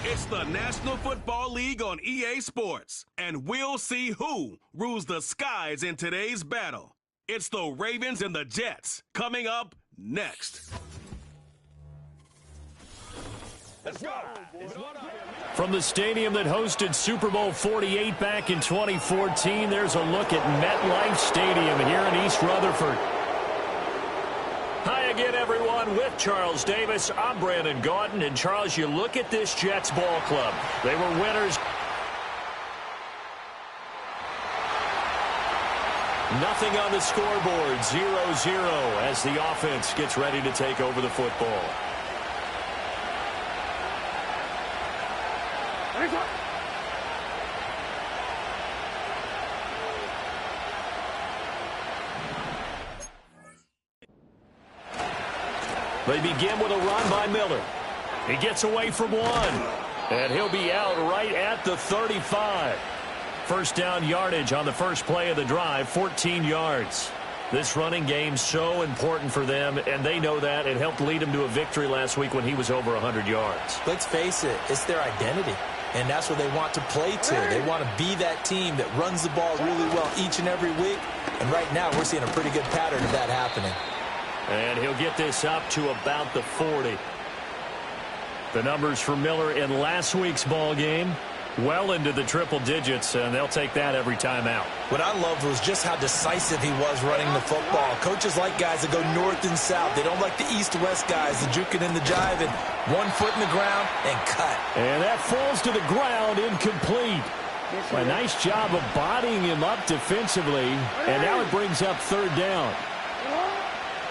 It's the National Football League on EA Sports, and we'll see who rules the skies in today's battle. It's the Ravens and the Jets coming up next. Let's go. From the stadium that hosted Super Bowl 48 back in 2014, there's a look at MetLife Stadium here in East Rutherford. Hi again, everyone. With Charles Davis, I'm Brandon Gaudin. And, Charles, you look at this Jets ball club. They were winners. Nothing on the scoreboard, 0-0 as the offense gets ready to take over the football. They begin with a run by Miller. He gets away from one, and he'll be out right at the 35. First down yardage on the first play of the drive, 14 yards. This running game so important for them, and they know that. It helped lead them to a victory last week when he was over 100 yards. Let's face it, it's their identity, and that's what they want to play to. They want to be that team that runs the ball really well each and every week, and right now we're seeing a pretty good pattern of that happening. And he'll get this up to about the 40. The numbers for Miller in last week's ball game, well into the triple digits, and they'll take that every time out. What I loved was just how decisive he was running the football. Coaches like guys that go north and south. They don't like the east-west guys, the juking and the jiving. 1 foot in the ground and cut. And that falls to the ground, incomplete. A nice job of bodying him up defensively, and now it brings up third down.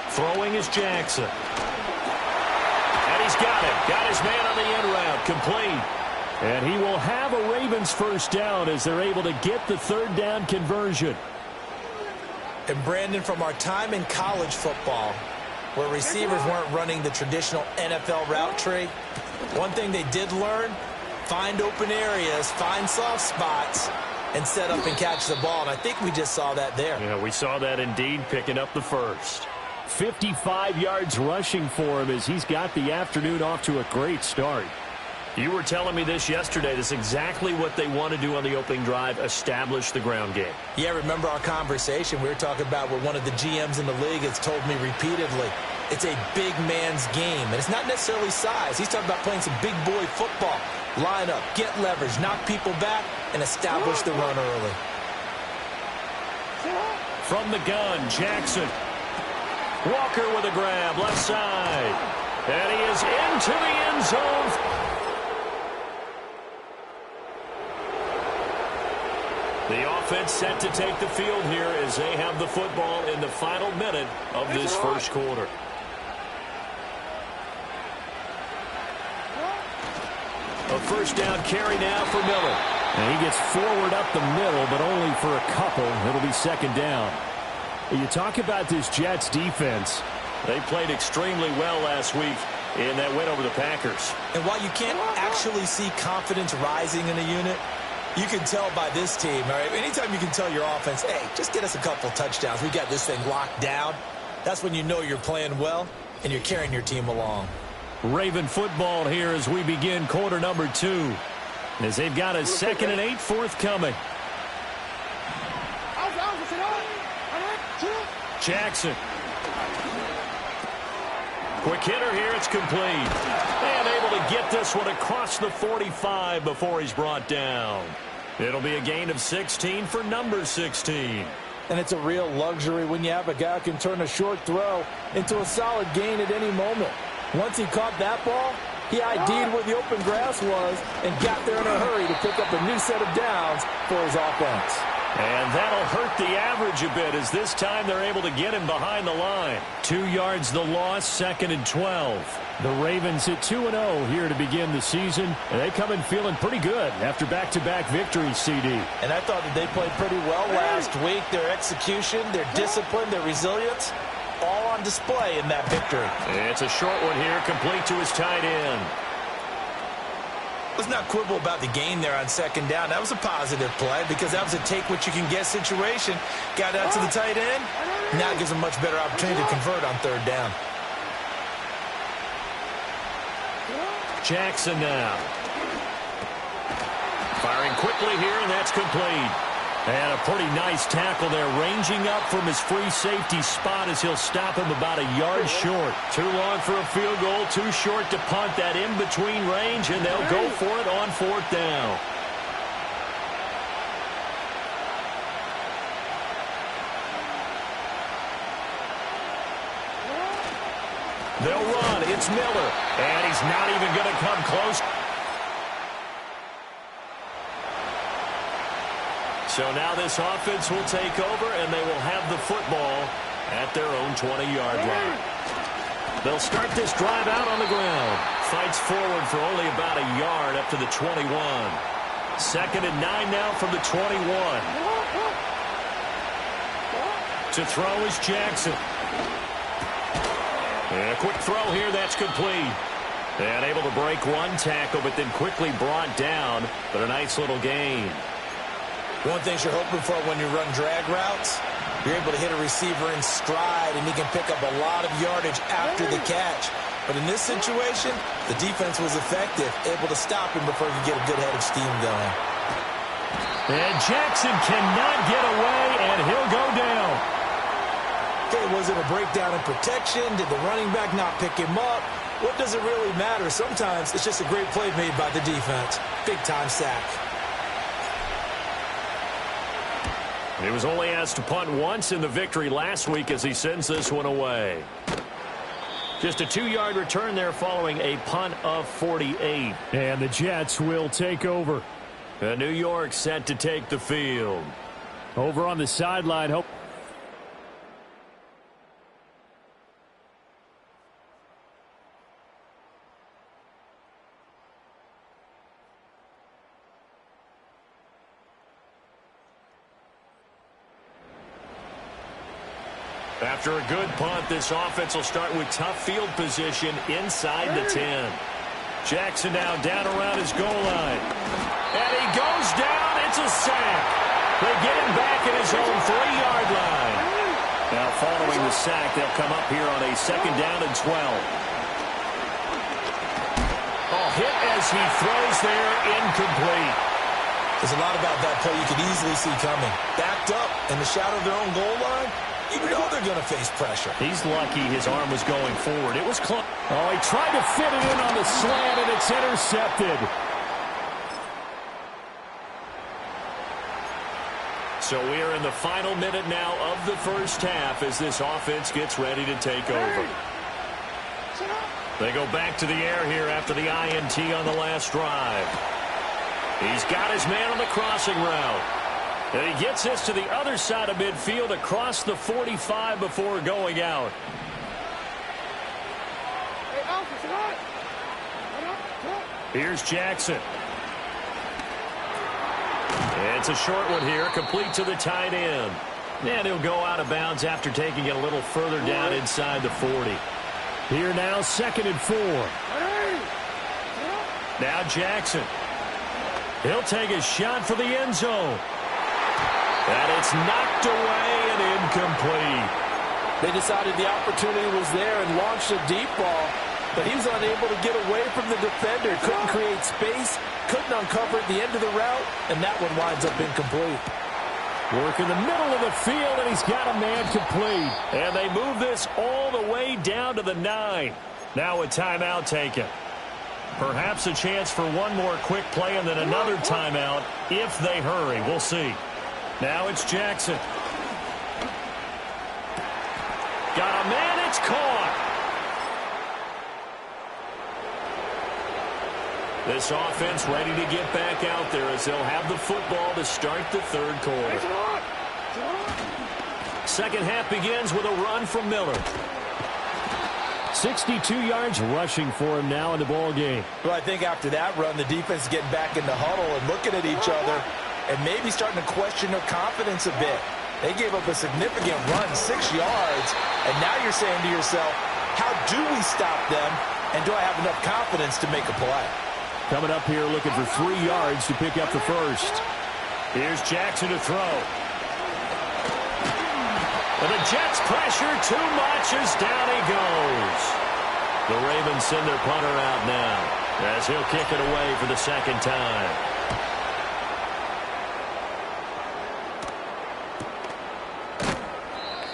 Throwing is Jackson. And he's got it. Got his man on the end route. Complete. And he will have a Ravens first down as they're able to get the third down conversion. And Brandon, from our time in college football, where receivers weren't running the traditional NFL route tree, one thing they did learn, find open areas, find soft spots, and set up and catch the ball. And I think we just saw that there. Yeah, we saw that indeed, picking up the first. 55 yards rushing for him as he's got the afternoon off to a great start. You were telling me this yesterday. This is exactly what they want to do on the opening drive, establish the ground game. Yeah, remember our conversation? We were talking about what one of the GMs in the league has told me repeatedly. It's a big man's game, and it's not necessarily size. He's talking about playing some big boy football. Line up, get leverage, knock people back, and establish the run early. From the gun, Jackson. Walker with a grab, left side. And he is into the end zone. The offense set to take the field here as they have the football in the final minute of this first quarter. A first down carry now for Miller. And he gets forward up the middle, but only for a couple. It'll be second down. You talk about this Jets defense. They played extremely well last week in that win over the Packers. And while you can't actually see confidence rising in a unit, you can tell by this team, all right? Anytime you can tell your offense, hey, just get us a couple touchdowns. We got this thing locked down. That's when you know you're playing well and you're carrying your team along. Raven football here as we begin quarter number 2. As they've got a 2nd and 8 forthcoming. Jackson. Quick hitter here. It's complete. And able to get this one across the 45 before he's brought down. It'll be a gain of 16 for number 16. And it's a real luxury when you have a guy who can turn a short throw into a solid gain at any moment. Once he caught that ball, he ID'd where the open grass was and got there in a hurry to pick up a new set of downs for his offense. And that'll hurt the average a bit as this time they're able to get him behind the line. 2 yards the loss, 2nd and 12. The Ravens at 2-0 here to begin the season, and they come in feeling pretty good after back-to-back victories, CD. And I thought that they played pretty well last week. Their execution, their discipline, their resilience, all on display in that victory. It's a short one here, complete to his tight end. Let's not quibble about the gain there on second down. That was a positive play because that was a take-what-you-can-get situation. Got out to the tight end. Now gives him much better opportunity to convert on third down. Jackson now. Firing quickly here, and that's complete. And a pretty nice tackle there, ranging up from his free safety spot as he'll stop him about a yard short. Too long for a field goal, too short to punt that in-between range, and they'll go for it on fourth down. They'll run. It's Miller, and he's not even going to come close. So now this offense will take over, and they will have the football at their own 20-yard line. They'll start this drive out on the ground. Fights forward for only about a yard up to the 21. 2nd and 9 now from the 21. To throw is Jackson. And a quick throw here, that's complete. And able to break one tackle, but then quickly brought down. But a nice little gain. One thing you're hoping for when you run drag routes, you're able to hit a receiver in stride, and he can pick up a lot of yardage after the catch. But in this situation, the defense was effective, able to stop him before he could get a good head of steam going. And Jackson cannot get away, and he'll go down. Okay, was it a breakdown in protection? Did the running back not pick him up? What does it really matter? Sometimes it's just a great play made by the defense. Big-time sack. He was only asked to punt once in the victory last week as he sends this one away. Just a 2-yard return there following a punt of 48. And the Jets will take over. New York set to take the field. Over on the sideline. After a good punt, this offense will start with tough field position inside the 10. Jackson now down around his goal line. And he goes down. It's a sack. They get him back at his own 3-yard line. Now following the sack, they'll come up here on a 2nd down and 12. Oh, hit as he throws there, incomplete. There's a lot about that play you could easily see coming. Backed up in the shadow of their own goal line. You know they're going to face pressure. He's lucky his arm was going forward. It was close. Oh, he tried to fit it in on the slant, and it's intercepted. So we are in the final minute now of the first half as this offense gets ready to take over. They go back to the air here after the INT on the last drive. He's got his man on the crossing route. And he gets this to the other side of midfield across the 45 before going out. Here's Jackson. It's a short one here, complete to the tight end. And he'll go out of bounds after taking it a little further down inside the 40. Here now, 2nd and 4. Now Jackson. He'll take a shot for the end zone. And it's knocked away and incomplete. They decided the opportunity was there and launched a deep ball, but he was unable to get away from the defender. Couldn't create space, couldn't uncover at the end of the route, and that one winds up incomplete. Work in the middle of the field, and he's got a man complete. And they move this all the way down to the 9. Now a timeout taken. Perhaps a chance for one more quick play and then another timeout if they hurry. We'll see. Now it's Jackson. Got a man, it's caught. This offense ready to get back out there as they'll have the football to start the 3rd quarter. 2nd half begins with a run from Miller. 62 yards rushing for him now in the ball game. Well, I think after that run, the defense is getting back in the huddle and looking at each other and maybe starting to question their confidence a bit. They gave up a significant run, 6 yards, and now you're saying to yourself, how do we stop them, and do I have enough confidence to make a play? Coming up here looking for 3 yards to pick up the first. Here's Jackson to throw. And the Jets pressure too much as down he goes. The Ravens send their punter out now as he'll kick it away for the second time.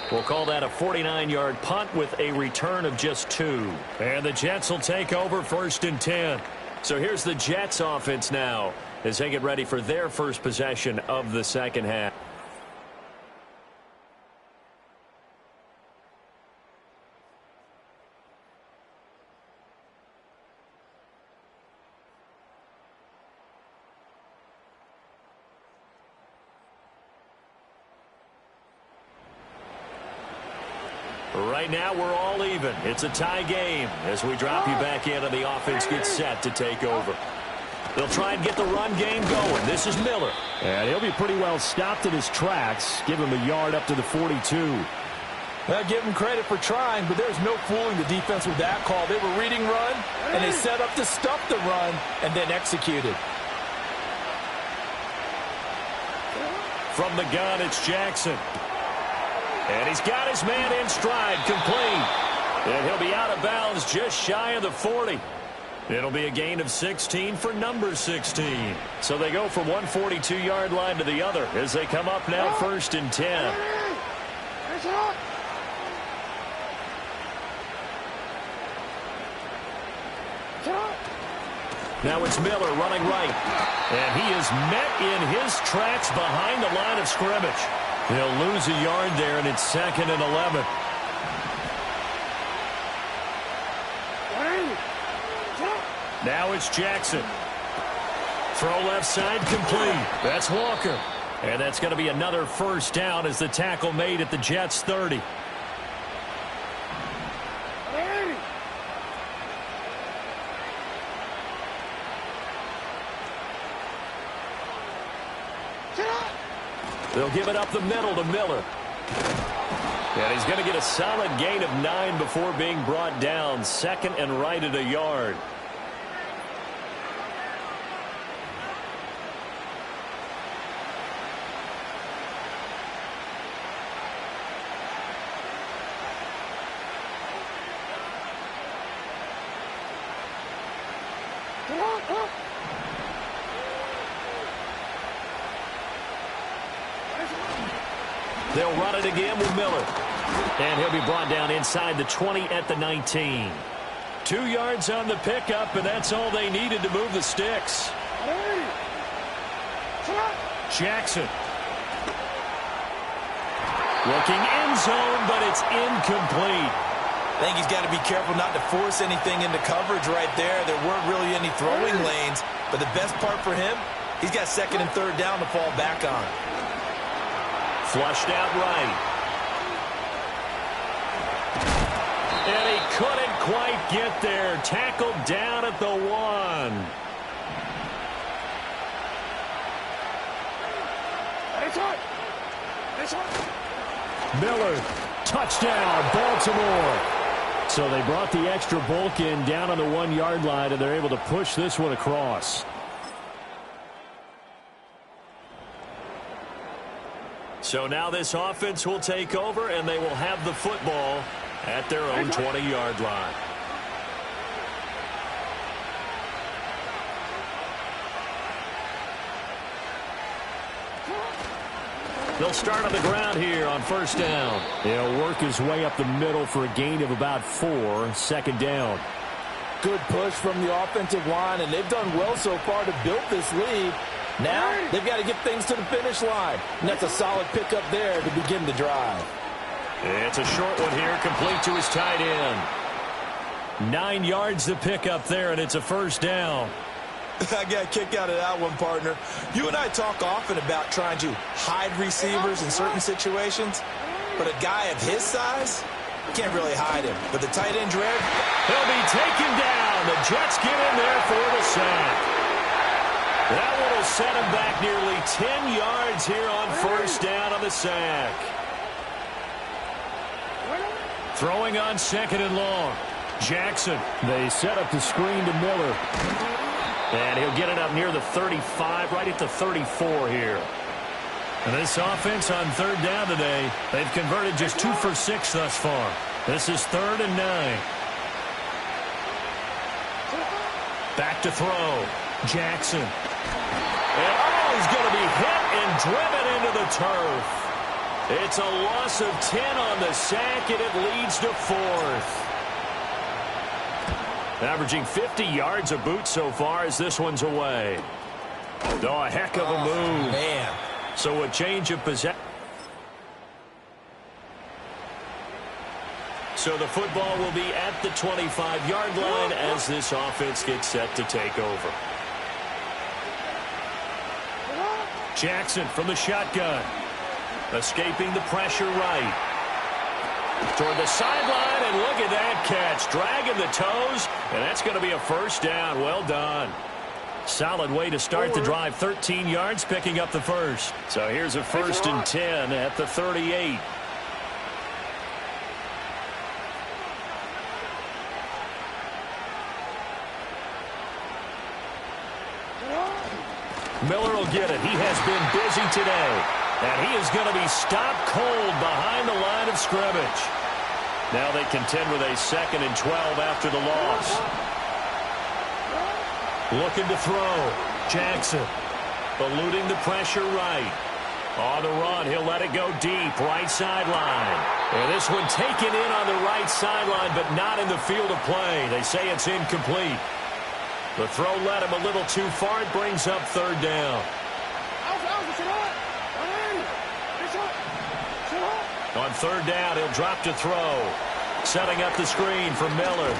We'll call that a 49-yard punt with a return of just 2. And the Jets will take over 1st and 10. So here's the Jets offense now as they get ready for their first possession of the second half. Right now, we're all even. It's a tie game as we drop you back in and the offense gets set to take over. They'll try and get the run game going. This is Miller. And he'll be pretty well stopped in his tracks. Give him a yard up to the 42. Well, give him credit for trying, but there's no fooling the defense with that call. They were reading run, and they set up to stop the run and then executed. From the gun, it's Jackson. And he's got his man in stride, complete. And he'll be out of bounds just shy of the 40. It'll be a gain of 16 for number 16. So they go from one 42-yard line to the other as they come up now 1st and 10. Now it's Miller running right. And he is met in his tracks behind the line of scrimmage. He'll lose a yard there, and it's 2nd and 11. Now it's Jackson. Throw left side complete. That's Walker. And that's going to be another first down as the tackle made at the Jets' 30. They'll give it up the middle to Miller. And he's going to get a solid gain of 9 before being brought down. 2nd and right at a yard. They'll run it again with Miller. And he'll be brought down inside the 20 at the 19. 2 yards on the pickup, and that's all they needed to move the sticks. Jackson. Looking end zone, but it's incomplete. I think he's got to be careful not to force anything into coverage right there. There weren't really any throwing lanes, but the best part for him, he's got 2nd and 3rd down to fall back on. Flushed out right. And he couldn't quite get there. Tackled down at the 1. Miller, touchdown, Baltimore. So they brought the extra bulk in down on the 1-yard line, and they're able to push this one across. So now this offense will take over, and they will have the football at their own 20-yard line. They'll start on the ground here on 1st down. He'll work his way up the middle for a gain of about 4. 2nd down. Good push from the offensive line, and they've done well so far to build this lead. Now, they've got to get things to the finish line. And that's a solid pickup there to begin the drive. It's a short one here, complete to his tight end. 9 yards to pick up there, and it's a 1st down. I got a kick out of that one, partner. You and I talk often about trying to hide receivers in certain situations, but a guy of his size can't really hide him. But the tight end, Dread, he'll be taken down. The Jets get in there for the sack. That one will set him back nearly 10 yards here on 1st down on the sack. Throwing on 2nd and long. Jackson. They set up the screen to Miller. And he'll get it up near the 35, right at the 34 here. And this offense on third down today, they've converted just 2 for 6 thus far. This is 3rd and 9. Back to throw. Jackson. And he's going to be hit and driven into the turf. It's a loss of 10 on the sack, and it leads to 4th. Averaging 50 yards a boot so far as this one's away. Oh, a heck of a move. Man. So a change of possession. So the football will be at the 25-yard line as this offense gets set to take over. Jackson from the shotgun. Escaping the pressure right. Toward the sideline, and look at that catch. Dragging the toes, and that's going to be a first down. Well done. Solid way to start the drive. 13 yards, picking up the first. So here's a 1st and 10 at the 38. Miller will get it. He has been busy today. And he is going to be stopped cold behind the line of scrimmage. Now they contend with a 2nd and 12 after the loss. Looking to throw. Jackson eluding the pressure right. On the run, he'll let it go deep. Right sideline. And this one taken in on the right sideline, but not in the field of play. They say it's incomplete. The throw led him a little too far. It brings up 3rd down. On 3rd down, he'll drop to throw. Setting up the screen for Miller.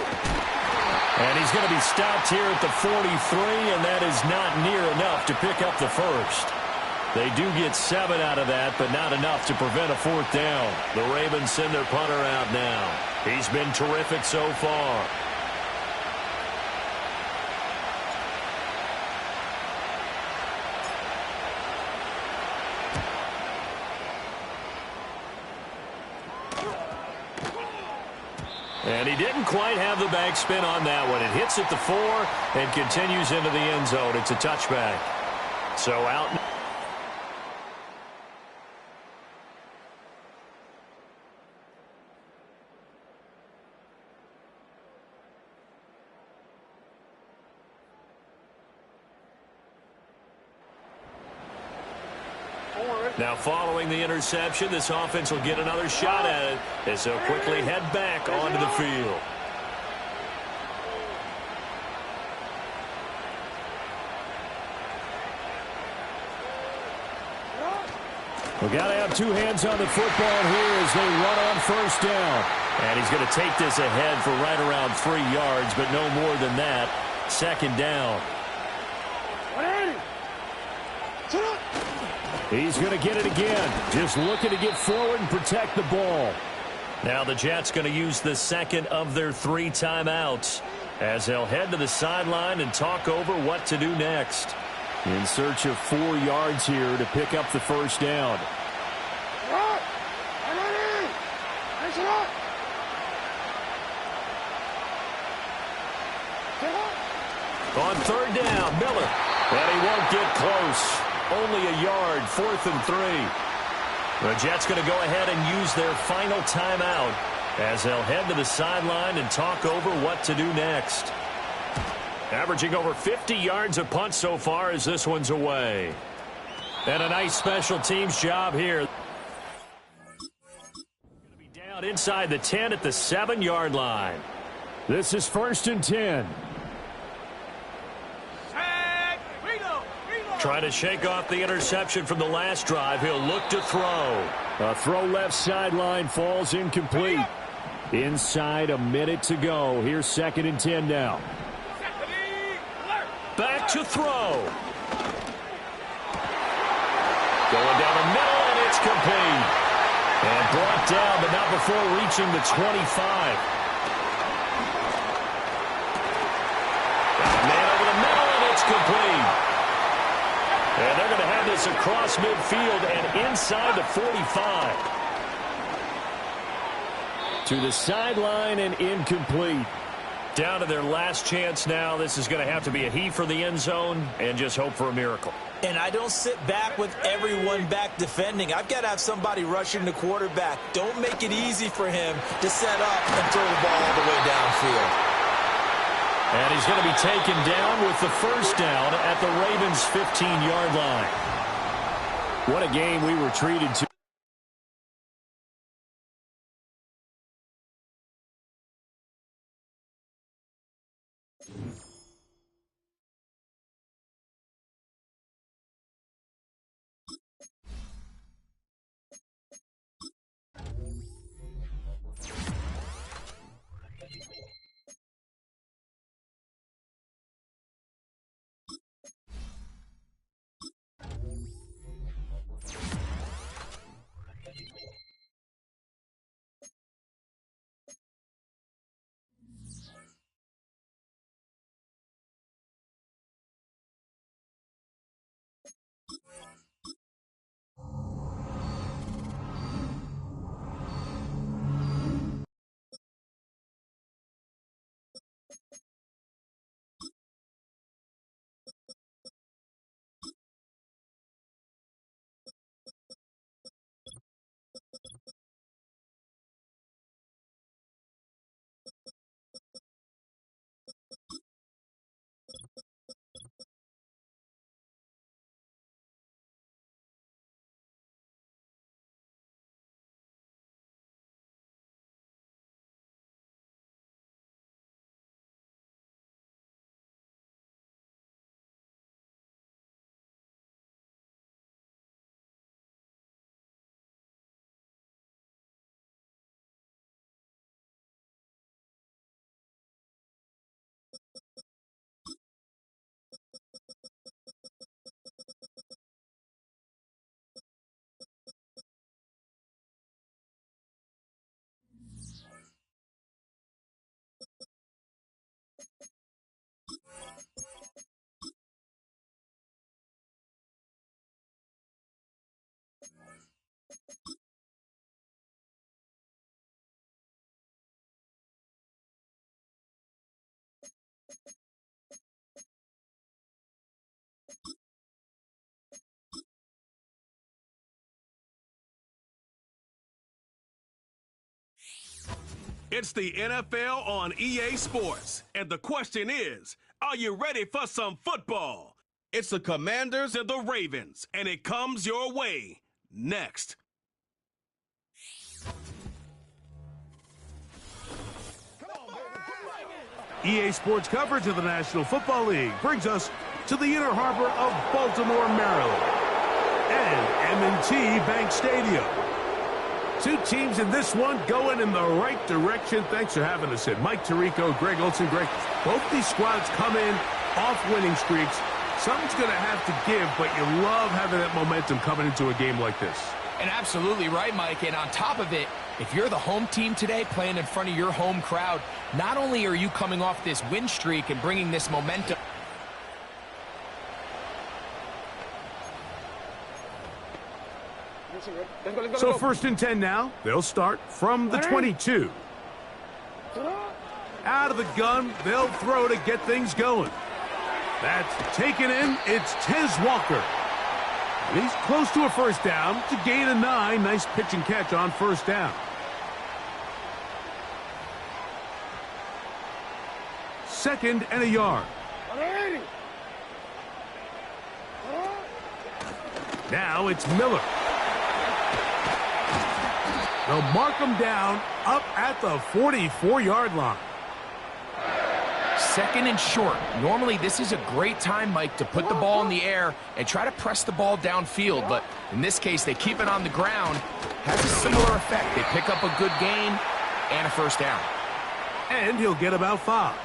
And he's going to be stopped here at the 43, and that is not near enough to pick up the first. They do get 7 out of that, but not enough to prevent a 4th down. The Ravens send their punter out now. He's been terrific so far. And he didn't quite have the backspin on that one. It hits at the 4 and continues into the end zone. It's a touchback. So out. Now following the interception, this offense will get another shot at it as they'll quickly head back onto the field. We've got to have 2 hands on the football here as they run on 1st down. And he's going to take this ahead for right around 3 yards, but no more than that. 2nd down. He's going to get it again. Just looking to get forward and protect the ball. Now the Jets going to use the 2nd of their 3 timeouts as they'll head to the sideline and talk over what to do next. In search of 4 yards here to pick up the 1st down. On 3rd down, Miller. And he won't get close. Only a yard, 4th and 3. The Jets going to go ahead and use their final timeout as they'll head to the sideline and talk over what to do next. Averaging over 50 yards a punt so far as this one's away. And a nice special teams job here. Going to be down inside the 10 at the 7-yard line. This is 1st and 10. Trying to shake off the interception from the last drive. He'll look to throw. A throw left sideline falls incomplete. Inside a minute to go. Here's 2nd and 10 now. Back to throw. Going down the middle, and it's complete. And brought down, but not before reaching the 25. Man over the middle, and it's complete. And they're going to have this across midfield and inside the 45. To the sideline and incomplete. Down to their last chance now. This is going to have to be a heave for the end zone and just hope for a miracle. And I don't sit back with everyone back defending. I've got to have somebody rushing the quarterback. Don't make it easy for him to set up and throw the ball all the way downfield. And he's going to be taken down with the first down at the Ravens' 15-yard line. What a game we were treated to. It's the NFL on EA Sports, and the question is, are you ready for some football? It's the Commanders and the Ravens, and it comes your way next. EA Sports coverage of the National Football League brings us to the inner harbor of Baltimore, Maryland, and M&T Bank Stadium. Two teams in this one going in the right direction. Thanks for having us in. Mike Tirico, Greg Olson. Greg, both these squads come in off winning streaks. Something's going to have to give, but you love having that momentum coming into a game like this. And absolutely right, Mike. And on top of it, if you're the home team today playing in front of your home crowd, not only are you coming off this win streak and bringing this momentum. So 1st and 10 now. They'll start from the 22. Out of the gun, they'll throw to get things going. That's taken in. It's Tez Walker. And he's close to a first down. It's a gain of 9. Nice pitch and catch on first down. Second and a yard. Now it's Miller. They'll mark him down up at the 44-yard line. Second and short. Normally, this is a great time, Mike, to put the ball in the air and try to press the ball downfield. But in this case, they keep it on the ground. Has a similar effect. They pick up a good gain and a first down. And he'll get about 5.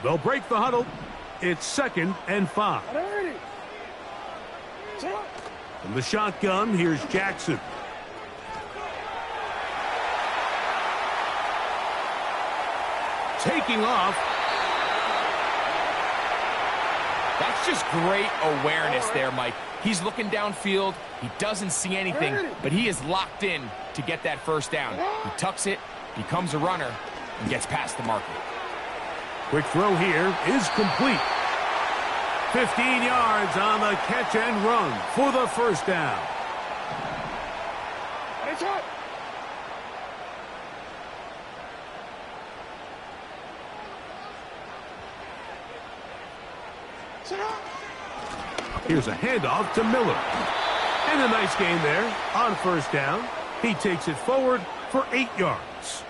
They'll break the huddle. It's 2nd and 5. From the shotgun, here's Jackson. Taking off. That's just great awareness there, Mike. He's looking downfield. He doesn't see anything, but he is locked in to get that first down. He tucks it, becomes a runner, and gets past the marker. Quick throw here is complete. 15 yards on the catch and run for the first down. Here's a handoff to Miller. And a nice gain there on first down. He takes it forward for 8 yards.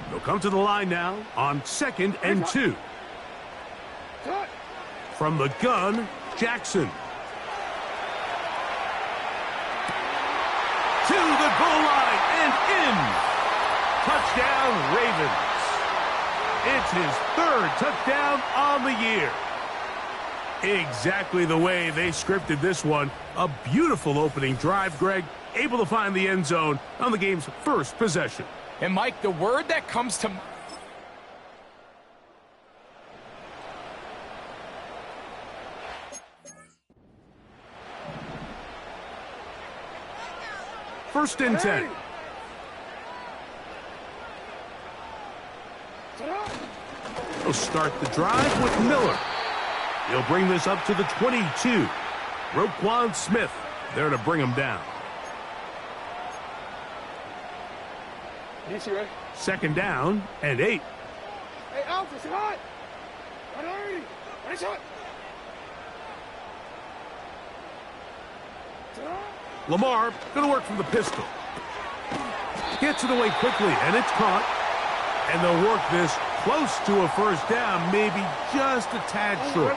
They'll come to the line now on 2nd and 2. From the gun, Jackson. To the goal line and in. Touchdown, Ravens. It's his 3rd touchdown on the year. Exactly the way they scripted this one. A beautiful opening drive, Greg. Able to find the end zone on the game's first possession. And, Mike, the word that comes to... First and 10. He'll start the drive with Miller. He'll bring this up to the 22. Roquan Smith there to bring him down. Second down and 8. Hey, Alpha, come on! Lamar going to work from the pistol. Gets it away quickly, and it's caught. And they'll work this close to a first down, maybe just a tad short.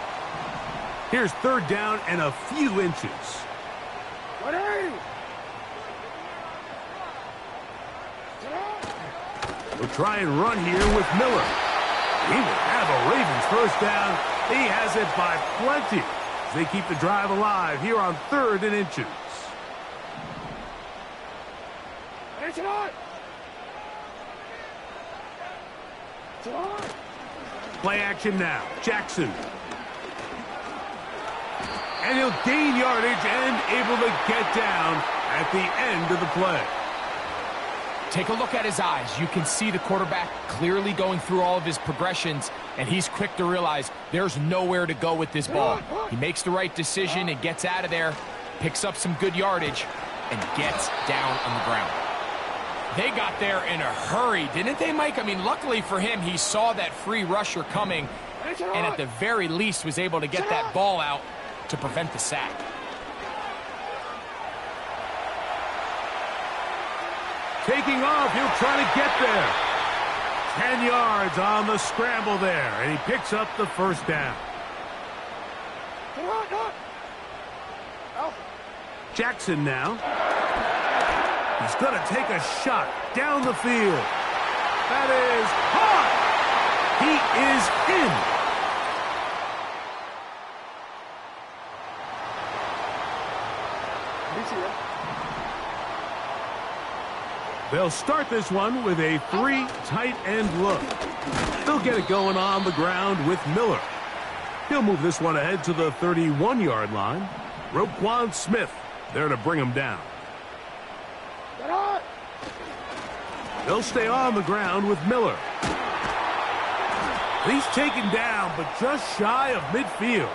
Here's 3rd down and a few inches. We'll try and run here with Miller. He will have a Ravens first down. He has it by plenty. They keep the drive alive here on 3rd and inches. Play action now. Jackson. And he'll gain yardage and able to get down at the end of the play. Take a look at his eyes. You can see the quarterback clearly going through all of his progressions, and he's quick to realize there's nowhere to go with this ball. He makes the right decision and gets out of there, picks up some good yardage, and gets down on the ground. They got there in a hurry, didn't they, Mike? I mean, luckily for him, he saw that free rusher coming, and at the very least was able to get that ball out to prevent the sack. Taking off, he'll try to get there. 10 yards on the scramble there, and he picks up the first down. Jackson now. He's going to take a shot down the field. That is caught. He is in. They'll start this one with a 3 tight end look. They'll get it going on the ground with Miller. He'll move this one ahead to the 31-yard line. Roquan Smith there to bring him down. They'll stay on the ground with Miller. He's taken down, but just shy of midfield.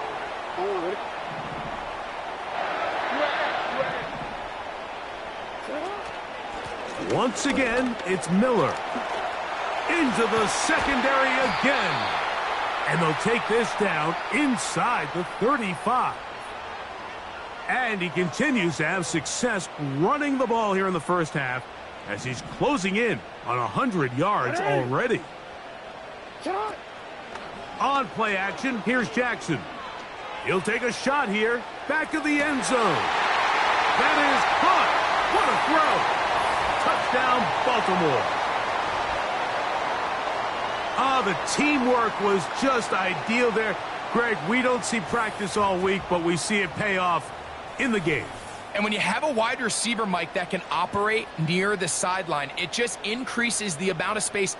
Once again, it's Miller. Into the secondary again. And they'll take this down inside the 35. And he continues to have success running the ball here in the first half as he's closing in on 100 yards already. On play action, here's Jackson. He'll take a shot here, back of the end zone. That is caught. What a throw. Touchdown, Baltimore. The teamwork was just ideal there. Greg, we don't see practice all week, but we see it pay off in the game. And when you have a wide receiver, Mike, that can operate near the sideline, it just increases the amount of space.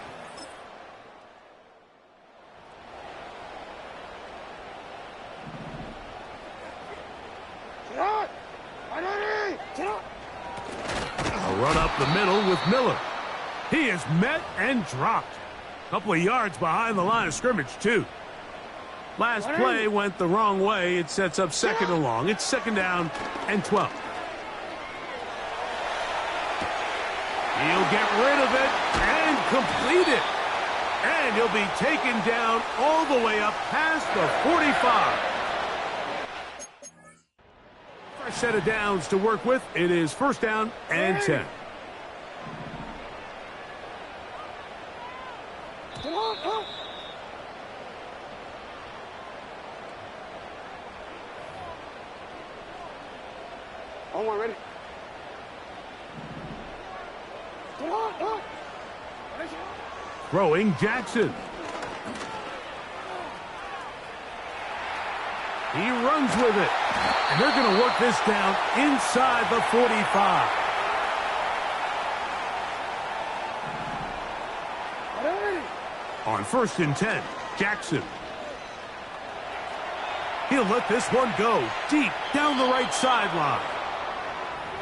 A run up the middle with Miller. He is met and dropped. A couple of yards behind the line of scrimmage, too. Last play went the wrong way. It sets up second and long. It's second down and 12. He'll get rid of it and complete it. And he'll be taken down all the way up past the 45. Fresh set of downs to work with. It is first down and 10. On, ready? Throwing Jackson. He runs with it. And they're going to work this down inside the 45. On first and 10, Jackson. He'll let this one go deep down the right sideline.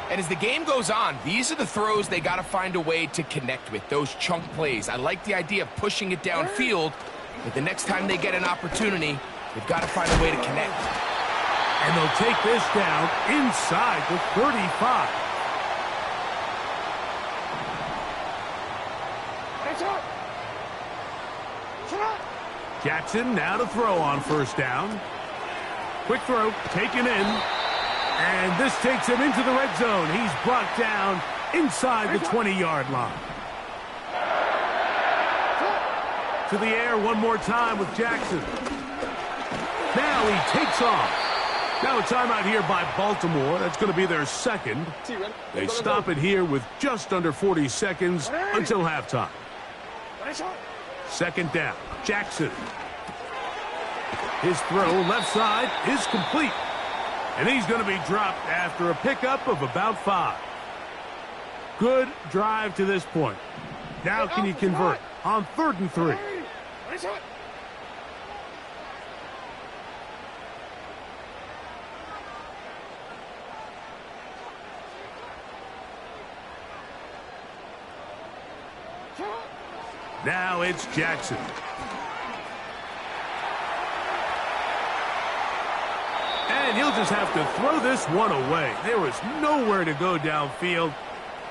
And as the game goes on, these are the throws they got to find a way to connect with, those chunk plays. I like the idea of pushing it downfield, but the next time they get an opportunity, they've got to find a way to connect. And they'll take this down inside the 35. Jackson now to throw on first down. Quick throw, taken in. And this takes him into the red zone. He's brought down inside the 20-yard line. To the air one more time with Jackson. Now he takes off. Now a timeout here by Baltimore. That's going to be their second. They stop it here with just under 40 seconds until halftime. Second down, Jackson. His throw left side is complete. And he's going to be dropped after a pickup of about 5. Good drive to this point. Now can you convert on 3rd and 3? Now it's Jackson. And he'll just have to throw this one away. There was nowhere to go downfield.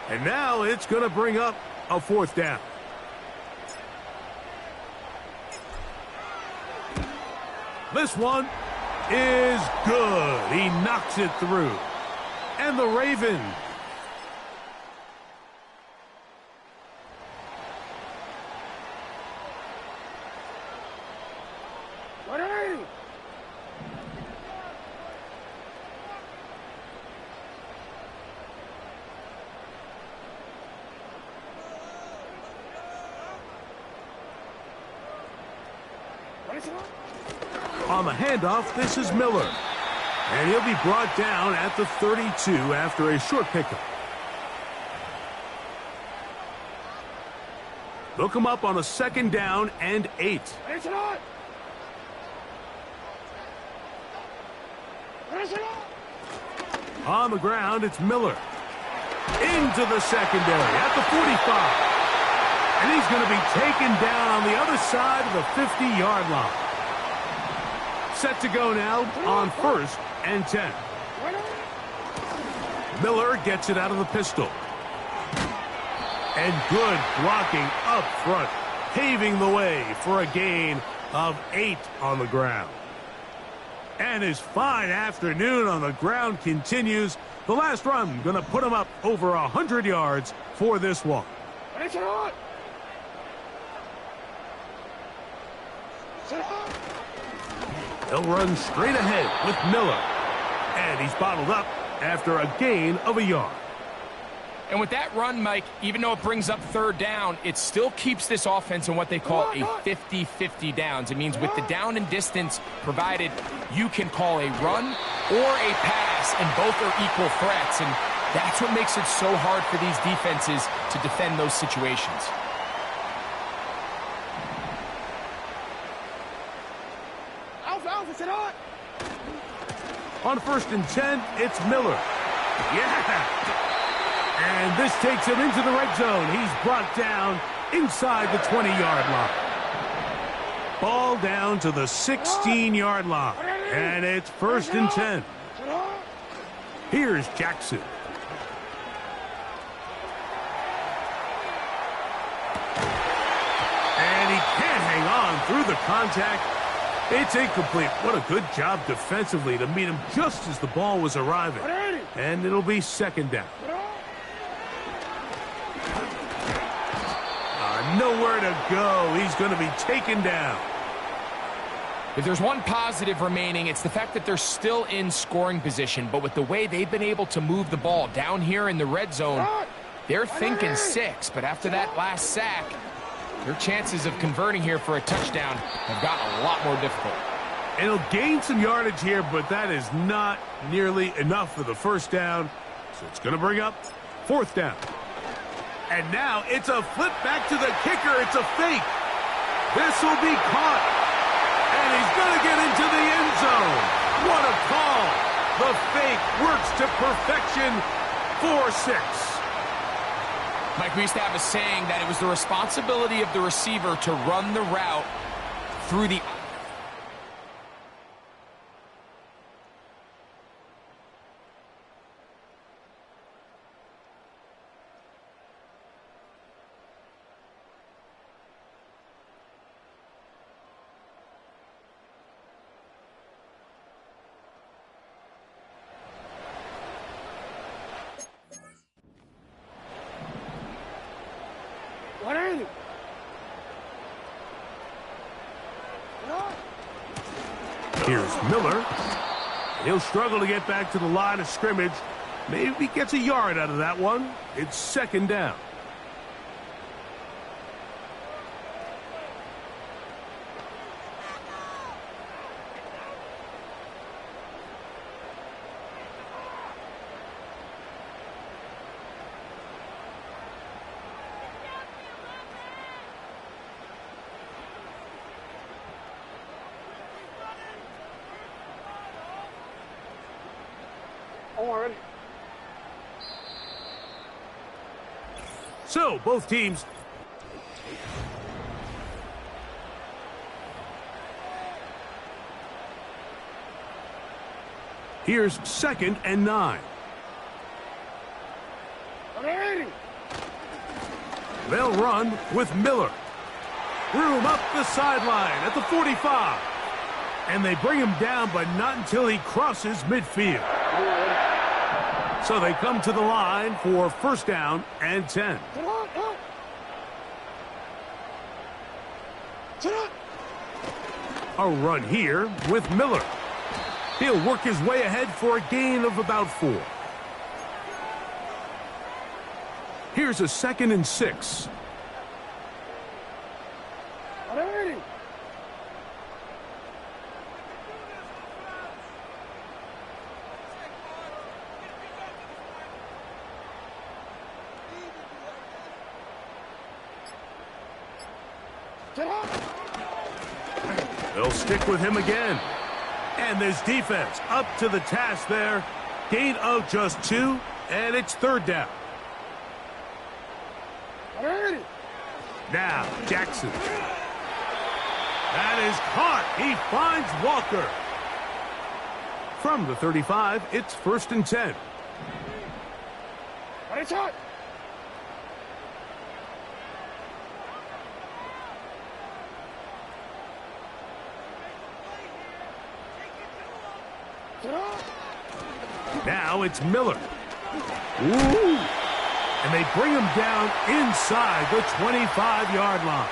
And now it's going to bring up a 4th down. This one is good. He knocks it through. And the Ravens on the handoff, this is Miller. And he'll be brought down at the 32 after a short pickup. They'll come up on a 2nd down and 8. On the ground, it's Miller. Into the secondary at the 45. And he's going to be taken down on the other side of the 50-yard line. Set to go now on 1st and 10. Miller gets it out of the pistol. And good blocking up front, paving the way for a gain of 8 on the ground. And his fine afternoon on the ground continues. The last run going to put him up over 100 yards for this one. He'll run straight ahead with Miller. And he's bottled up after a gain of a yard. And with that run, Mike, even though it brings up 3rd down, it still keeps this offense in what they call a 50-50 downs. It means with the down and distance provided, you can call a run or a pass, and both are equal threats. And that's what makes it so hard for these defenses to defend those situations. On 1st and 10, it's Miller. Yeah! And this takes him into the red zone. He's brought down inside the 20-yard line. Ball down to the 16-yard line. And it's 1st and 10. Here's Jackson. And he can't hang on through the contact. It's incomplete. What a good job defensively to meet him just as the ball was arriving. And it'll be 2nd down. Nowhere to go. He's going to be taken down. If there's one positive remaining, it's the fact that they're still in scoring position. But with the way they've been able to move the ball down here in the red zone, they're thinking 6. But after that last sack, their chances of converting here for a touchdown have gotten a lot more difficult. And he'll gain some yardage here, but that is not nearly enough for the 1st down. So it's going to bring up 4th down. And now it's a flip back to the kicker. It's a fake. This will be caught. And he's going to get into the end zone. What a call. The fake works to perfection. 4-6. Mike, we used to have a saying that it was the responsibility of the receiver to run the route through the... Here's Miller. He'll struggle to get back to the line of scrimmage. Maybe he gets a yard out of that one. It's 2nd down. So, both teams. Here's 2nd and 9. They'll run with Miller. Room up the sideline at the 45. And they bring him down, but not until he crosses midfield. So they come to the line for 1st down and 10. A run here with Miller. He'll work his way ahead for a gain of about 4. Here's a 2nd and 6. They'll stick with him again. And this defense up to the task there. Gain of just 2, and it's 3rd down. Now, Jackson. That is caught. He finds Walker. From the 35, it's 1st and 10. Now it's Miller. Ooh. And they bring him down inside the 25-yard line.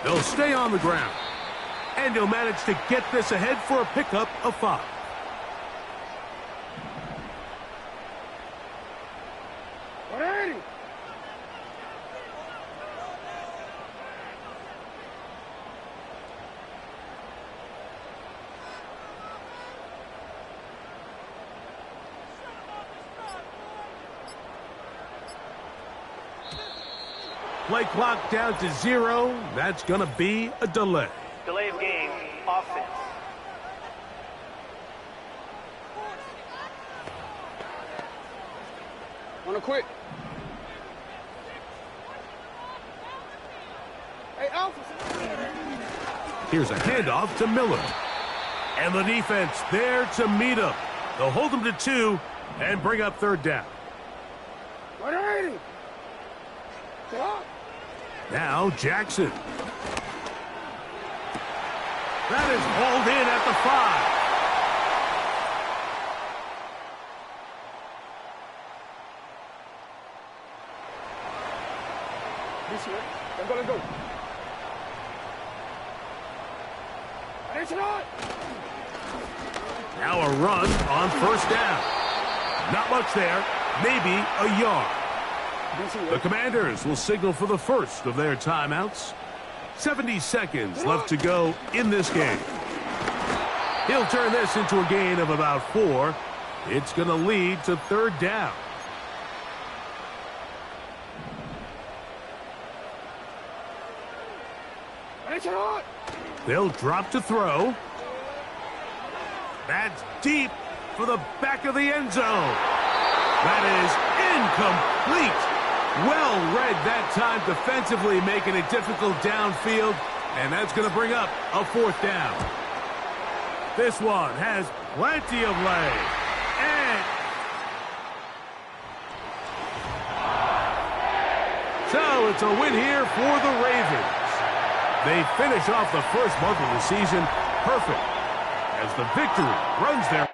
They'll stay on the ground. And he'll manage to get this ahead for a pickup of 5. play clock down to 0. That's going to be a delay. Delay of game, offense. Wanna quit? Hey, Alpha. Here's a handoff to Miller. And the defense there to meet him. They'll hold him to 2 and bring up third down. 180. Now Jackson. That is hauled in at the 5. This way. Let's go. Now a run on first down. Not much there. Maybe a yard. The Commanders will signal for the first of their timeouts. 70 seconds left to go in this game. He'll turn this into a gain of about 4. It's going to lead to third down. They'll drop to throw. That's deep for the back of the end zone. That is incomplete. Well read that time defensively, making it difficult downfield, and that's going to bring up a fourth down. This one has plenty of leg. And so it's a win here for the Ravens. They finish off the first month of the season perfect as the victory runs their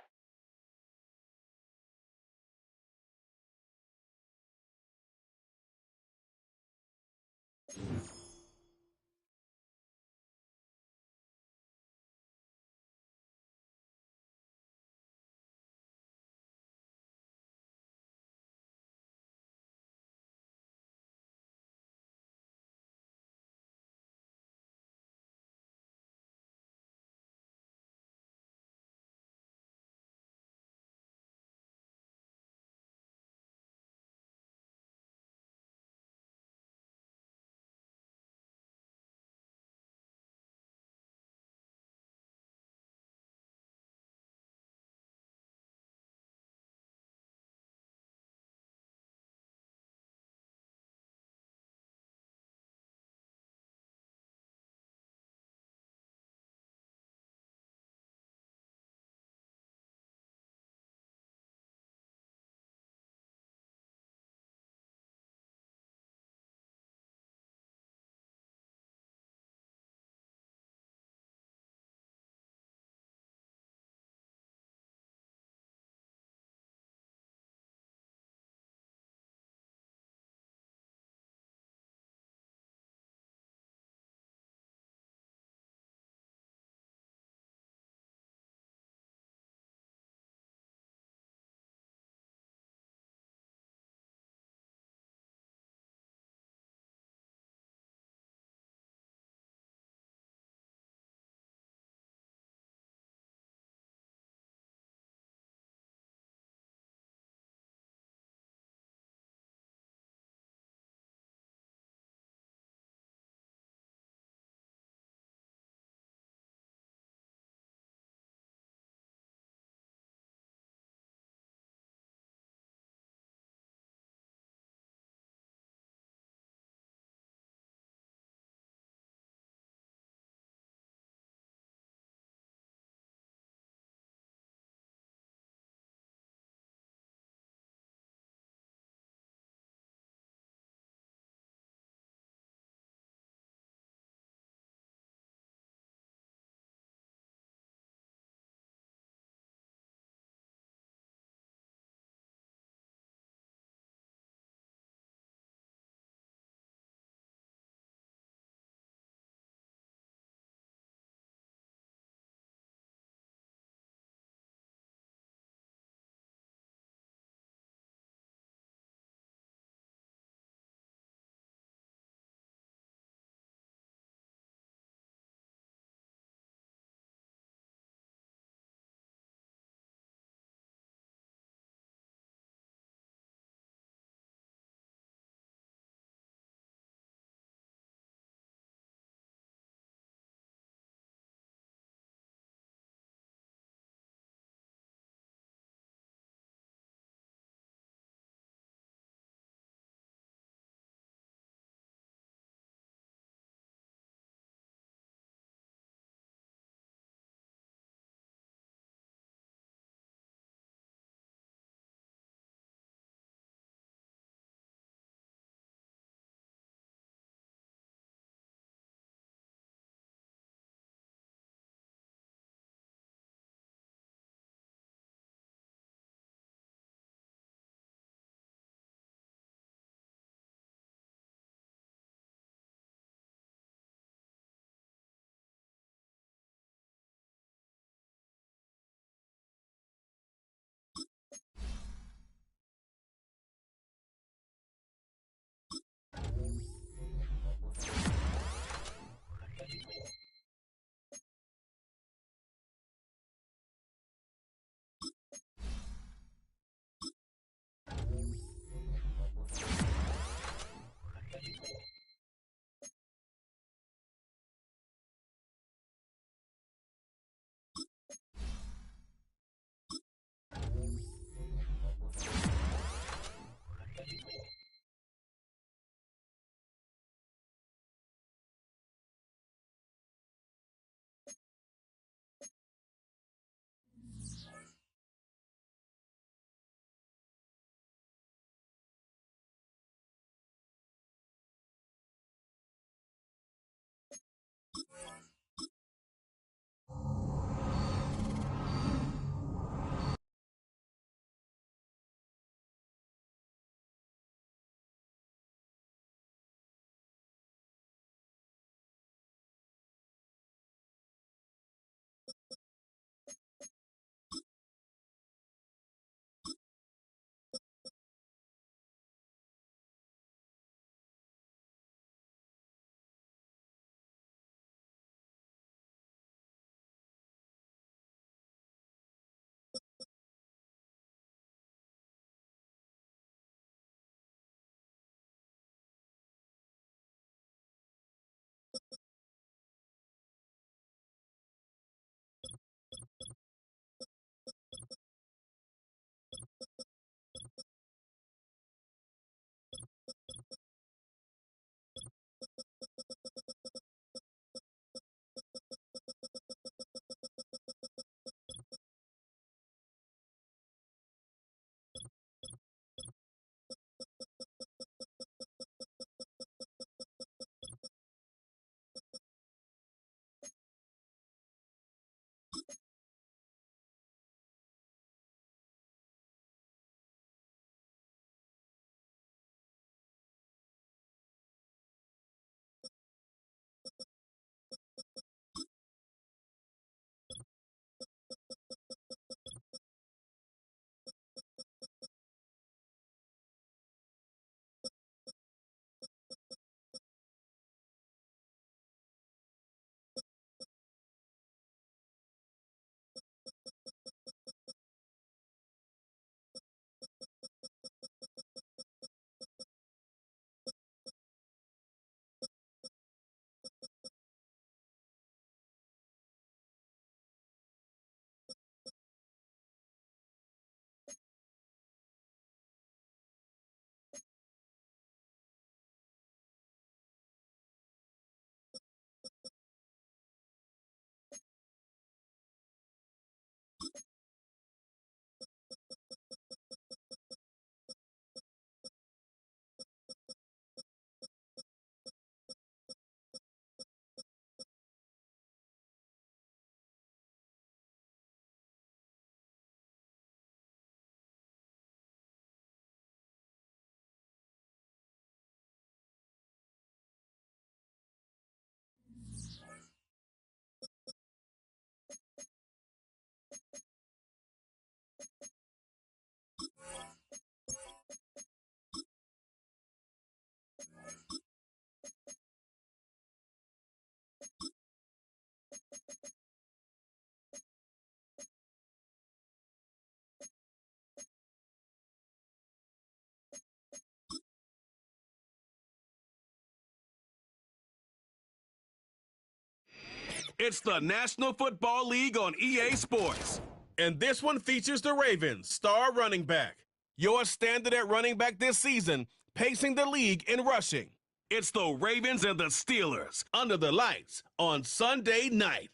It's the National Football League on EA Sports. And this one features the Ravens' star running back. Your standard at running back this season, pacing the league in rushing. It's the Ravens and the Steelers. Under the lights on Sunday night.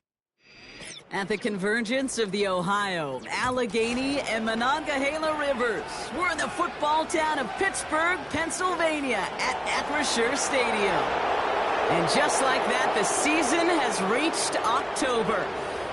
At the convergence of the Ohio, Allegheny, and Monongahela Rivers, we're in the football town of Pittsburgh, Pennsylvania at Acrisure Stadium. And just like that, the season has reached October.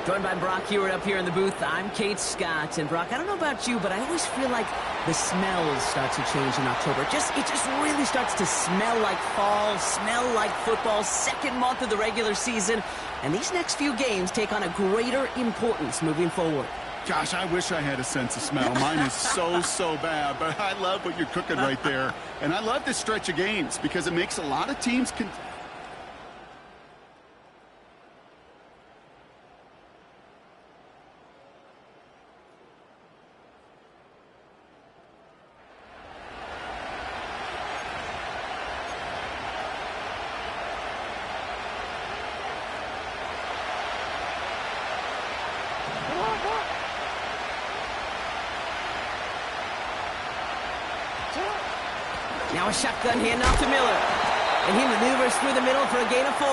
Joined by Brock Hewitt up here in the booth, I'm Kate Scott. And Brock, I don't know about you, but I always feel like the smells start to change in October. It just really starts to smell like fall, smell like football, second month of the regular season. And these next few games take on a greater importance moving forward. Gosh, I wish I had a sense of smell. Mine is so bad, but I love what you're cooking right there. And I love this stretch of games because it makes a lot of teams... Now a shotgun handoff to Miller. And he maneuvers through the middle for a gain of 4.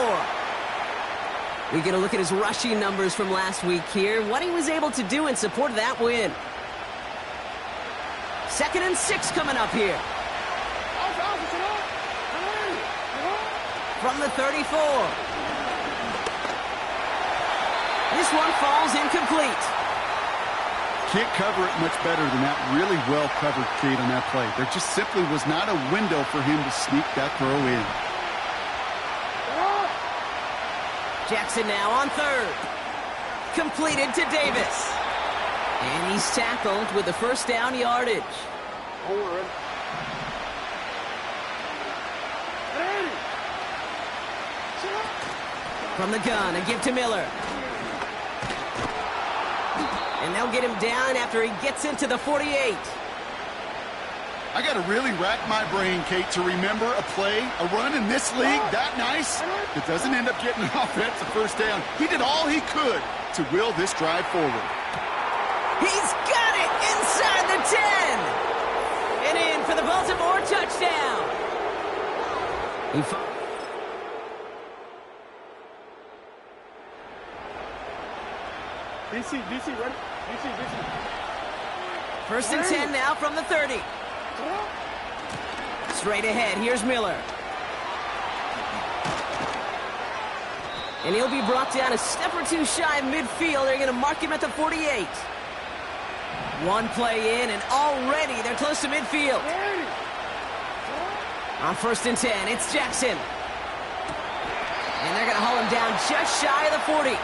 We get a look at his rushing numbers from last week here. What he was able to do in support of that win. 2nd and 6 coming up here. From the 34. This one falls incomplete. Can't cover it much better than that really well-covered Kate on that play. There just simply was not a window for him to sneak that throw in. Jackson now on 3rd. Completed to Davis. And he's tackled with the first down yardage. From the gun, a give to Miller. And they'll get him down after he gets into the 48. I got to really rack my brain, Kate, to remember a play, a run in this league that nice that doesn't end up getting an offensive first down. He did all he could to will this drive forward. He's got it inside the 10. And in for the Baltimore touchdown. DC, ready? DC. 1st and 10 now from the 30. Straight ahead, here's Miller. And he'll be brought down a step or two shy of midfield. They're going to mark him at the 48. One play in, and already they're close to midfield. On 1st and 10, it's Jackson. And they're going to haul him down just shy of the 40.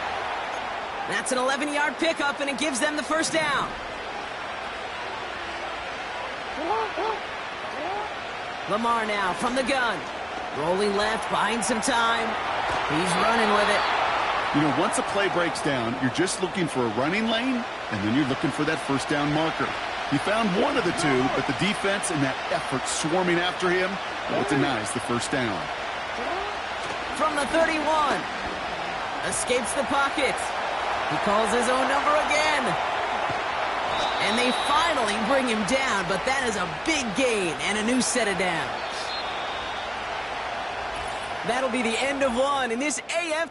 That's an 11-yard pickup, and it gives them the first down. Lamar now from the gun. Rolling left, buying some time. He's running with it. You know, once a play breaks down, you're just looking for a running lane, and then you're looking for that first down marker. He found one of the two, but the defense and that effort swarming after him, well, it denies the first down. From the 31. Escapes the pocket. He calls his own number again. And they finally bring him down, but that is a big gain and a new set of downs. That'll be the end of one in this AF.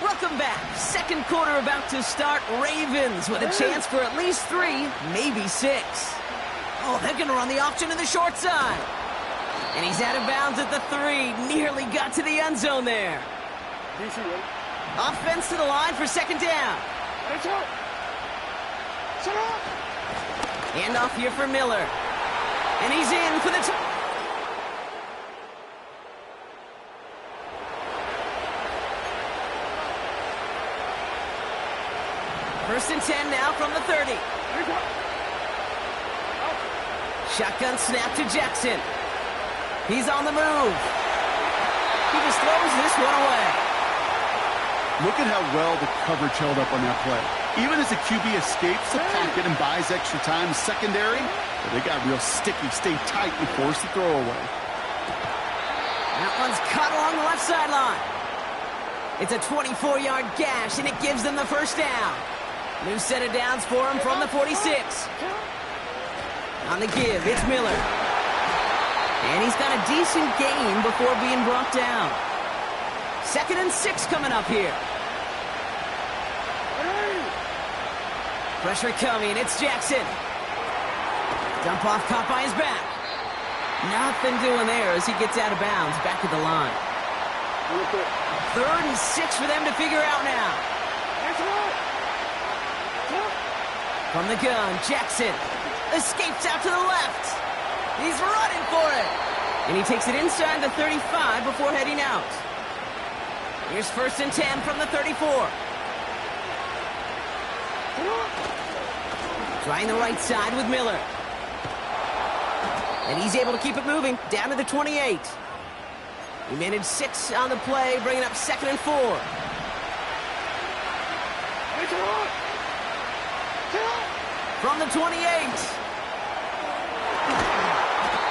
Welcome back. Second quarter about to start. Ravens with a chance for at least 3, maybe 6. Oh, they're going to run the option to the short side. And he's out of bounds at the 3. Nearly got to the end zone there. Offense to the line for 2nd down. Hand off here for Miller. And he's in for the... First and 10 now from the 30. Shotgun snap to Jackson. He's on the move. He just throws this one away. Look at how well the coverage held up on that play. Even as a QB escapes the pocket and buys extra time secondary, they got real sticky, stay tight, and force the throwaway. That one's caught along the left sideline. It's a 24-yard gash, and it gives them the first down. New set of downs for him from the 46. On the give, it's Miller. And he's got a decent gain before being brought down. 2nd and 6 coming up here. Pressure coming, it's Jackson. Dump off caught by his back. Nothing doing there as he gets out of bounds back at the line. 3rd and 6 for them to figure out now. From the gun, Jackson escapes out to the left. He's running for it. And he takes it inside the 35 before heading out. Here's 1st and 10 from the 34. Trying the right side with Miller. And he's able to keep it moving down to the 28. He managed 6 on the play, bringing up 2nd and 4. From the 28.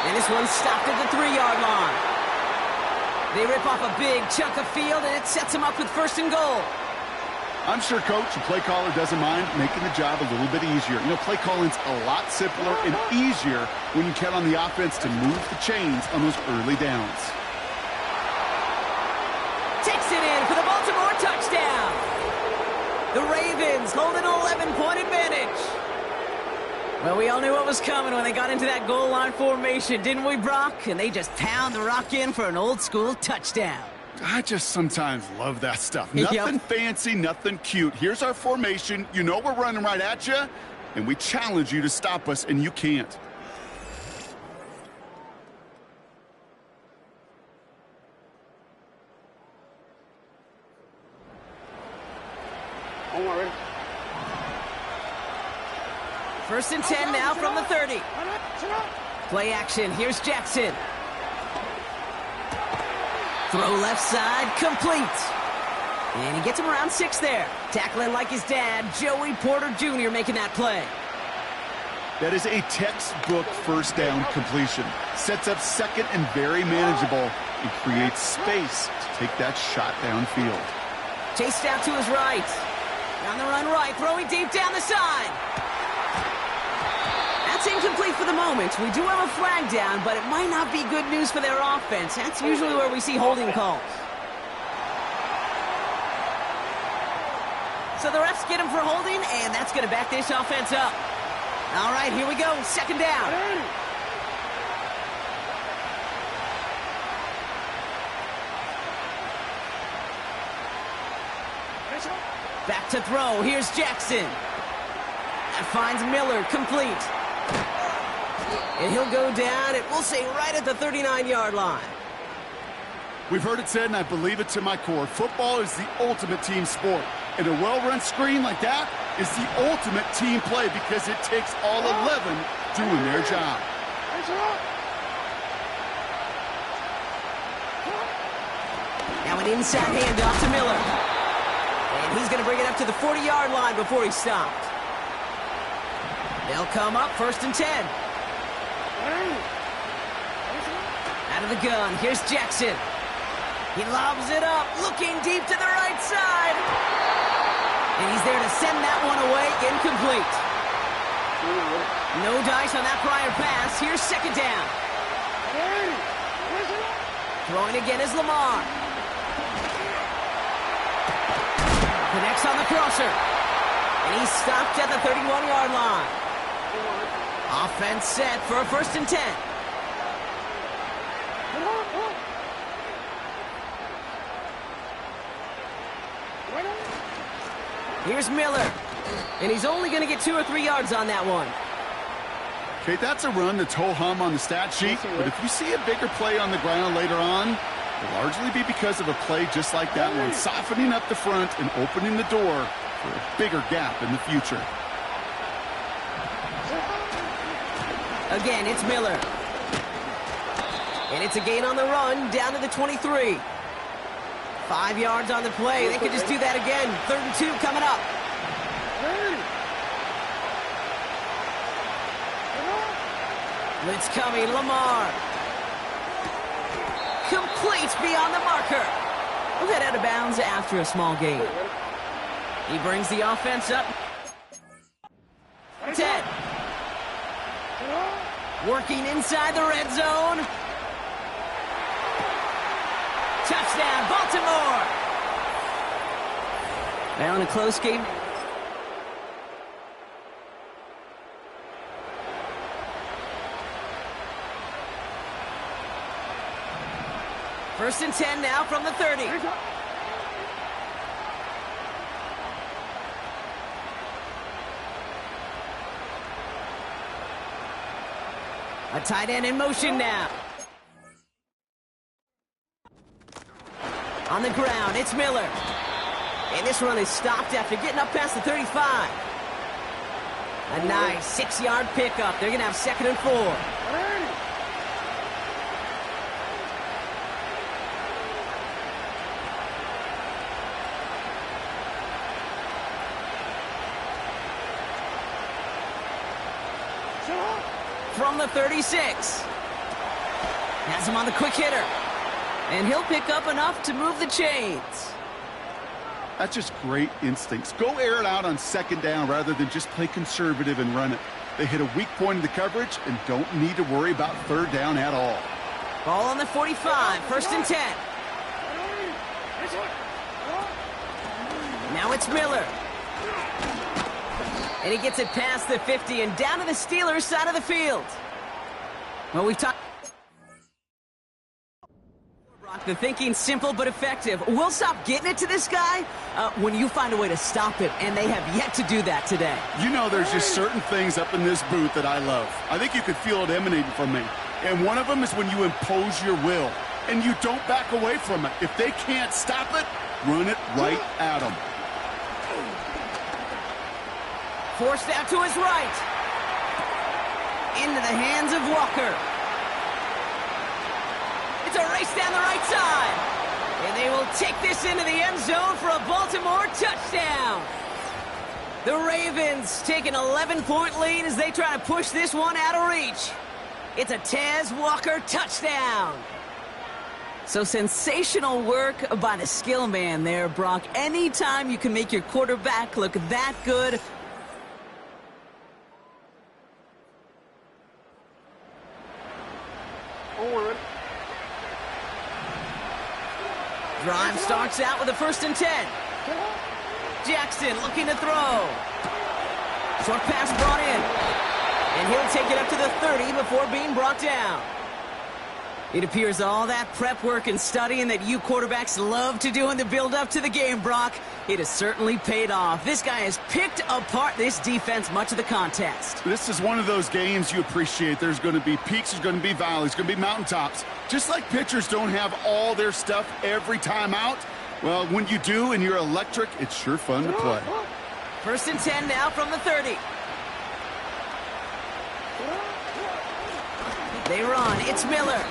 And this one's stopped at the 3-yard line. They rip off a big chunk of field, and it sets them up with 1st and goal. I'm sure Coach and play caller doesn't mind making the job a little bit easier. You know, play calling's a lot simpler and easier when you count on the offense to move the chains on those early downs. Takes it in for the Baltimore touchdown. The Ravens hold an 11-point advantage. Well, we all knew what was coming when they got into that goal line formation, didn't we, Brock? And they just pound the rock in for an old-school touchdown. I just sometimes love that stuff. Nothing fancy, nothing cute. Here's our formation. You know we're running right at you, and we challenge you to stop us, and you can't. Ready? 1st and 10 now from the 30. Play action. Here's Jackson. Throw left side, complete. And he gets him around 6 there. Tackling like his dad, Joey Porter Jr. making that play. That is a textbook 1st down completion. Sets up 2nd and very manageable and creates space to take that shot downfield. Chased out to his right. On the run right, throwing deep down the side. That's incomplete for the moment. We do have a flag down, but it might not be good news for their offense. That's usually where we see holding calls. So the refs get him for holding, and that's going to back this offense up. All right, here we go. 2nd down. Back to throw. Here's Jackson. That finds Miller, complete. And he'll go down, and we'll say right at the 39-yard line. We've heard it said, and I believe it to my core. Football is the ultimate team sport. And a well-run screen like that is the ultimate team play because it takes all 11 doing their job. Now an inside handoff to Miller. And he's going to bring it up to the 40-yard line before he's stopped. They'll come up 1st and 10. Out of the gun, here's Jackson. He lobs it up, looking deep to the right side. And he's there to send that one away, incomplete. No dice on that prior pass. Here's 2nd down. Throwing again is Lamar. Connects on the crosser. And he's stopped at the 31-yard line. Offense set for a 1st and 10. Here's Miller. And he's only going to get 2 or 3 yards on that one. Okay, that's a run that's ho-hum on the stat sheet, but if you see a bigger play on the ground later on, it'll largely be because of a play just like that one, softening up the front and opening the door for a bigger gap in the future. Again, it's Miller. And it's a gain on the run, down to the 23. 5 yards on the play. They could just do that again. 3rd and 2 coming up. Blitz coming, Lamar. Complete beyond the marker. We'll head out of bounds after a small gain. He brings the offense up. 10. Working inside the red zone. Touchdown, Baltimore. Now in a close game. First and 10 now from the 30. A tight end in motion now. On the ground, it's Miller. And this run is stopped after getting up past the 35. A nice 6-yard pickup. They're going to have 2nd and 4. From the 36. Has him on the quick hitter. And he'll pick up enough to move the chains. That's just great instincts. Go air it out on 2nd down rather than just play conservative and run it. They hit a weak point in the coverage and don't need to worry about 3rd down at all. Ball on the 45, 1st and 10. Now it's Miller. And he gets it past the 50 and down to the Steelers' side of the field. Well, we've talked. The thinking's simple but effective. We'll stop getting it to this guy when you find a way to stop him, and they have yet to do that today. You know, there's just certain things up in this booth that I love. I think you could feel it emanating from me. And one of them is when you impose your will, and you don't back away from it. If they can't stop it, run it right at them. Forced out to his right. Into the hands of Walker. It's a race down the right side. And they will take this into the end zone for a Baltimore touchdown. The Ravens take an 11-point lead as they try to push this one out of reach. It's a Tez Walker touchdown. So sensational work by the skill man there, Brock. Anytime you can make your quarterback look that good. Drive starts out with a 1st and 10. Jackson looking to throw. Short pass brought in. And he'll take it up to the 30 before being brought down. It appears all that prep work and studying that you quarterbacks love to do in the build-up to the game, Brock, it has certainly paid off. This guy has picked apart this defense much of the contest. This is one of those games you appreciate. There's going to be peaks, there's going to be valleys, there's going to be mountaintops. Just like pitchers don't have all their stuff every time out, well, when you do and you're electric, it's sure fun to play. 1st and 10 now from the 30. They run. It's Miller.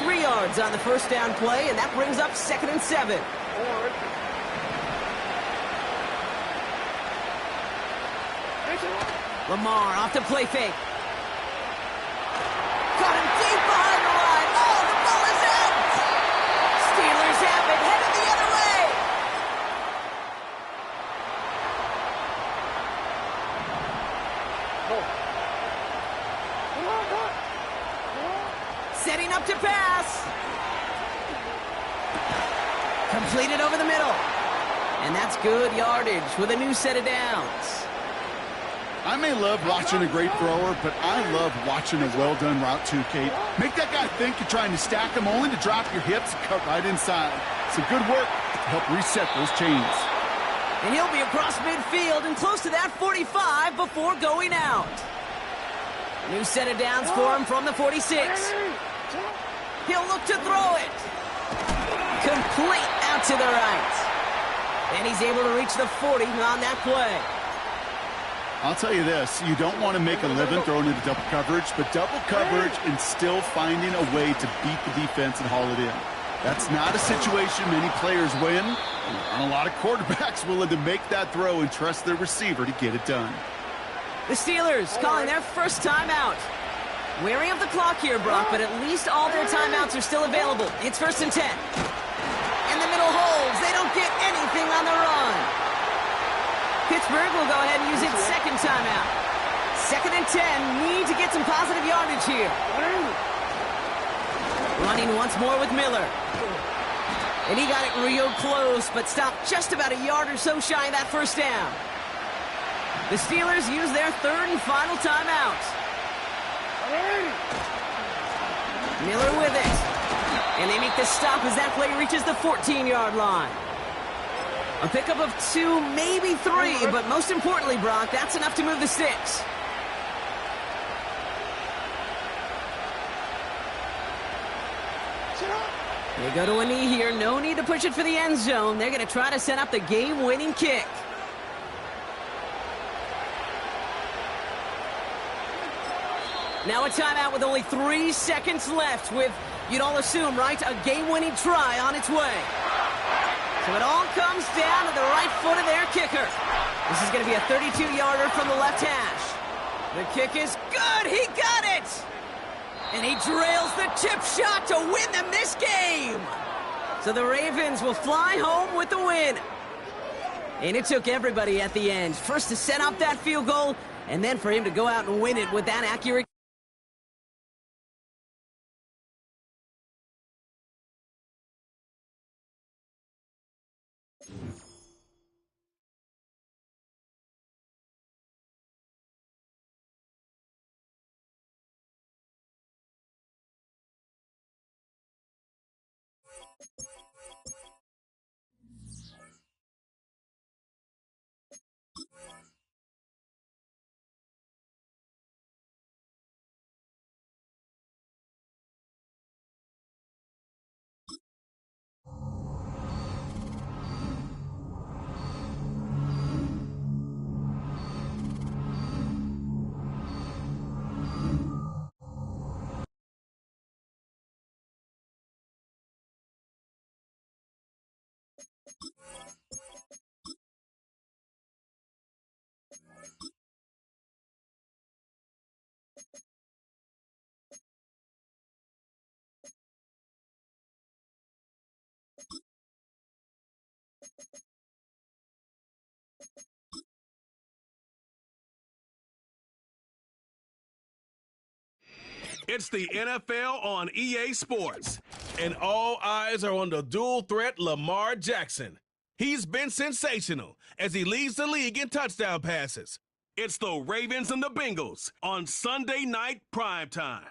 3 yards on the 1st down play, and that brings up 2nd and 7. Lamar off the play fake. Caught him deep behind the line. Oh, the ball is out. Steelers have it, headed the other way. Setting up to pass. Completed over the middle. And that's good yardage with a new set of downs. I may love watching a great thrower, but I love watching a well-done route too, Kate. Make that guy think you're trying to stack him only to drop your hips and cut right inside. Some good work to help reset those chains. And he'll be across midfield and close to that 45 before going out. New set of downs for him from the 46. He'll look to throw it. Complete out to the right. And he's able to reach the 40 on that play. I'll tell you this, you don't want to make a living throwing into double coverage, but double coverage and still finding a way to beat the defense and haul it in. That's not a situation many players win, Not a lot of quarterbacks willing to make that throw and trust their receiver to get it done. The Steelers calling their first timeout. Wary of the clock here, Brock, but at least all their timeouts are still available. It's 1st and 10. And the middle holds. They don't get anything on the run. Pittsburgh will go ahead and use its second timeout. 2nd and 10. Need to get some positive yardage here. Running once more with Miller. And he got it real close, but stopped just about a yard or so shy of that first down. The Steelers use their 3rd and final timeout. Miller with it. And they make the stop as that play reaches the 14-yard line. A pickup of 2, maybe 3, but most importantly, Brock, that's enough to move the sticks. They go to a knee here. No need to push it for the end zone. They're going to try to set up the game-winning kick. Now a timeout with only 3 seconds left with, you'd all assume, right, a game-winning try on its way. So it all comes down to the right foot of their kicker. This is going to be a 32-yarder from the left hash. The kick is good. He got it. And he drills the chip shot to win them this game. So the Ravens will fly home with the win. And it took everybody at the end. First to set up that field goal, and then for him to go out and win it with that accurate. It's the NFL on EA Sports, and all eyes are on the dual threat Lamar Jackson. He's been sensational as he leads the league in touchdown passes. It's the Ravens and the Bengals on Sunday night primetime.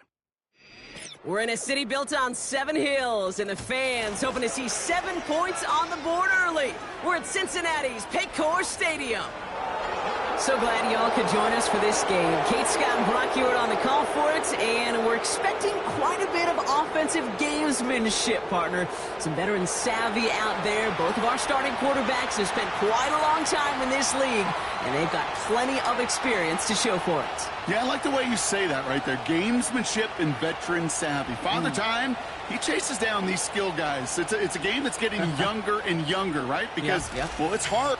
We're in a city built on 7 hills, and the fans hoping to see 7 points on the board early. We're at Cincinnati's Paycor Stadium. So glad y'all could join us for this game. Kate, Scott, and Brock Hewitt on the call for it, and we're expecting quite a bit of offensive gamesmanship, partner. Some veteran savvy out there. Both of our starting quarterbacks have spent quite a long time in this league, and they've got plenty of experience to show for it. Yeah, I like the way you say that right there. Gamesmanship and veteran savvy. Father Time, he chases down these skill guys. It's a game that's getting younger and younger, right? Because, well, it's hard.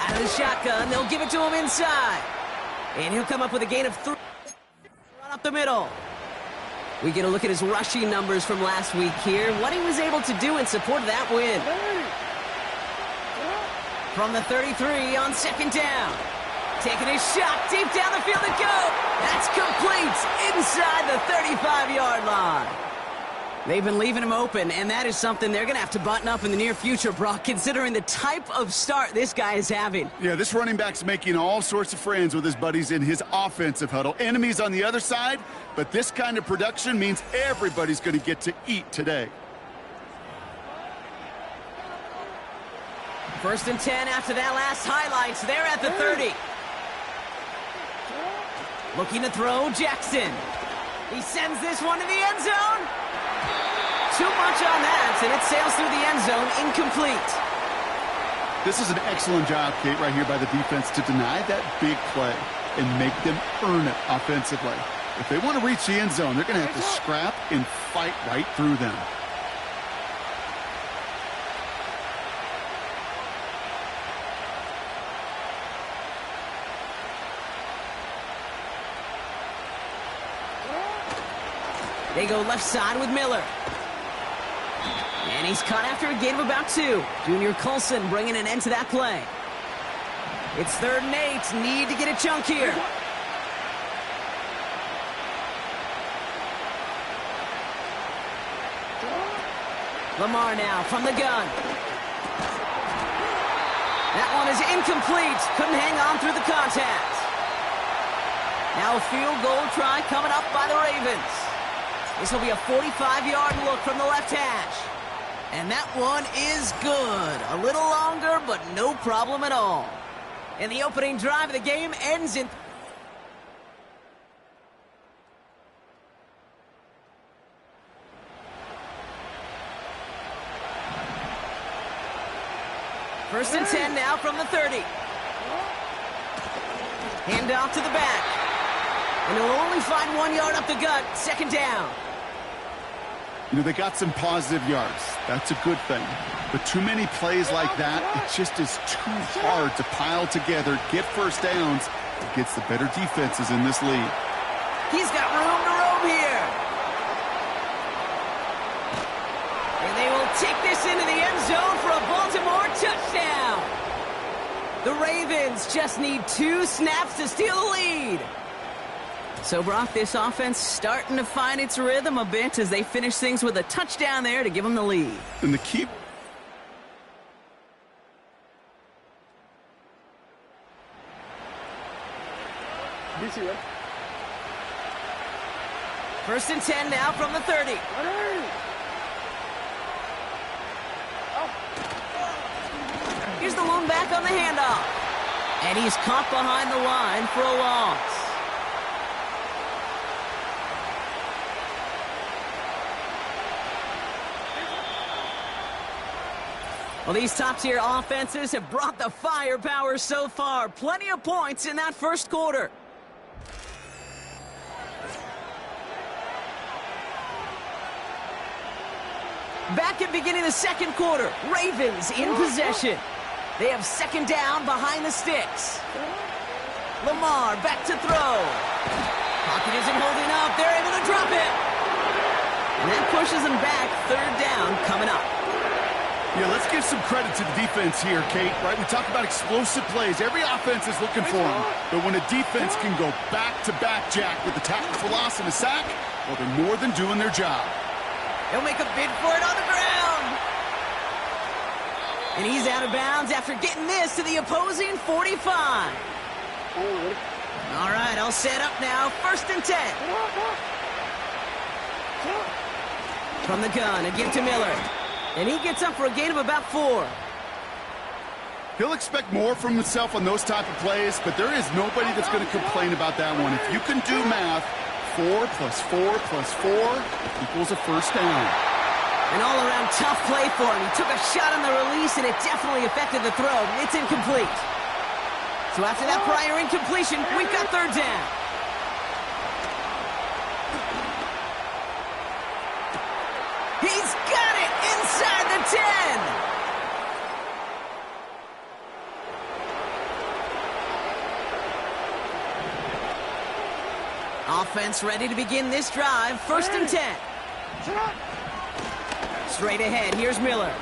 Out of the shotgun, they'll give it to him inside. And he'll come up with a gain of 3. Run up the middle. We get a look at his rushing numbers from last week here. What he was able to do in support of that win. From the 33 on 2nd down. Taking his shot deep down the field to go. That's complete inside the 35-yard line. They've been leaving him open, and that is something they're going to have to button up in the near future, Brock, considering the type of start this guy is having. Yeah, this running back's making all sorts of friends with his buddies in his offensive huddle. Enemies on the other side, but this kind of production means everybody's going to get to eat today. 1st and 10 after that last highlights. They're at the 30. Looking to throw, Jackson. He sends this one to the end zone. touch on that, and it sails through the end zone, incomplete. This is an excellent job, Kate, right here by the defense to deny that big play and make them earn it offensively. If they want to reach the end zone, they're going to have to scrap and fight right through them. They go left side with Miller. And he's caught after a gain of about 2. Junior Colson bringing an end to that play. It's 3rd and 8. Need to get a chunk here. Lamar now from the gun. That one is incomplete. Couldn't hang on through the contact. Now a field goal try coming up by the Ravens. This will be a 45-yard look from the left hash. And that one is good. A little longer, but no problem at all. And the opening drive of the game ends in... First and 10 now from the 30. Hand off to the back. And he'll only find 1 yard up the gut. 2nd down. You know, they got some positive yards. That's a good thing. But too many plays like that, it just is too hard to pile together, get first downs, against the better defenses in this league. He's got room to roam here. And they will take this into the end zone for a Baltimore touchdown. The Ravens just need 2 snaps to steal the lead. So, Brock, this offense starting to find its rhythm a bit as they finish things with a touchdown there to give them the lead. And the key... First and 10 now from the 30. Here's the lone back on the handoff. And he's caught behind the line for a loss. Well, these top-tier offenses have brought the firepower so far. Plenty of points in that first quarter. Back at beginning of the second quarter, Ravens in possession. They have 2nd down behind the sticks. Lamar back to throw. Pocket isn't holding up. They're able to drop it. And that pushes them back. 3rd down coming up. Yeah, let's give some credit to the defense here, Kate, right? We talk about explosive plays. Every offense is looking for them. But when a defense can go back-to-back, Jack, with a tackle for loss and a sack, well, they're more than doing their job. He'll make a bid for it on the ground. And he's out of bounds after getting this to the opposing 45. All right, I'll set up now. 1st and 10. From the gun, a give to Miller. And he gets up for a gain of about 4. He'll expect more from himself on those type of plays, but there is nobody that's going to complain about that one. If you can do math, 4 + 4 + 4 equals a 1st down. An all-around tough play for him. He took a shot on the release, and it definitely affected the throw. It's incomplete. So after that prior incompletion, we've got 3rd down. He's got it inside the 10. Offense ready to begin this drive. 1st and 10. Straight ahead, here's Miller.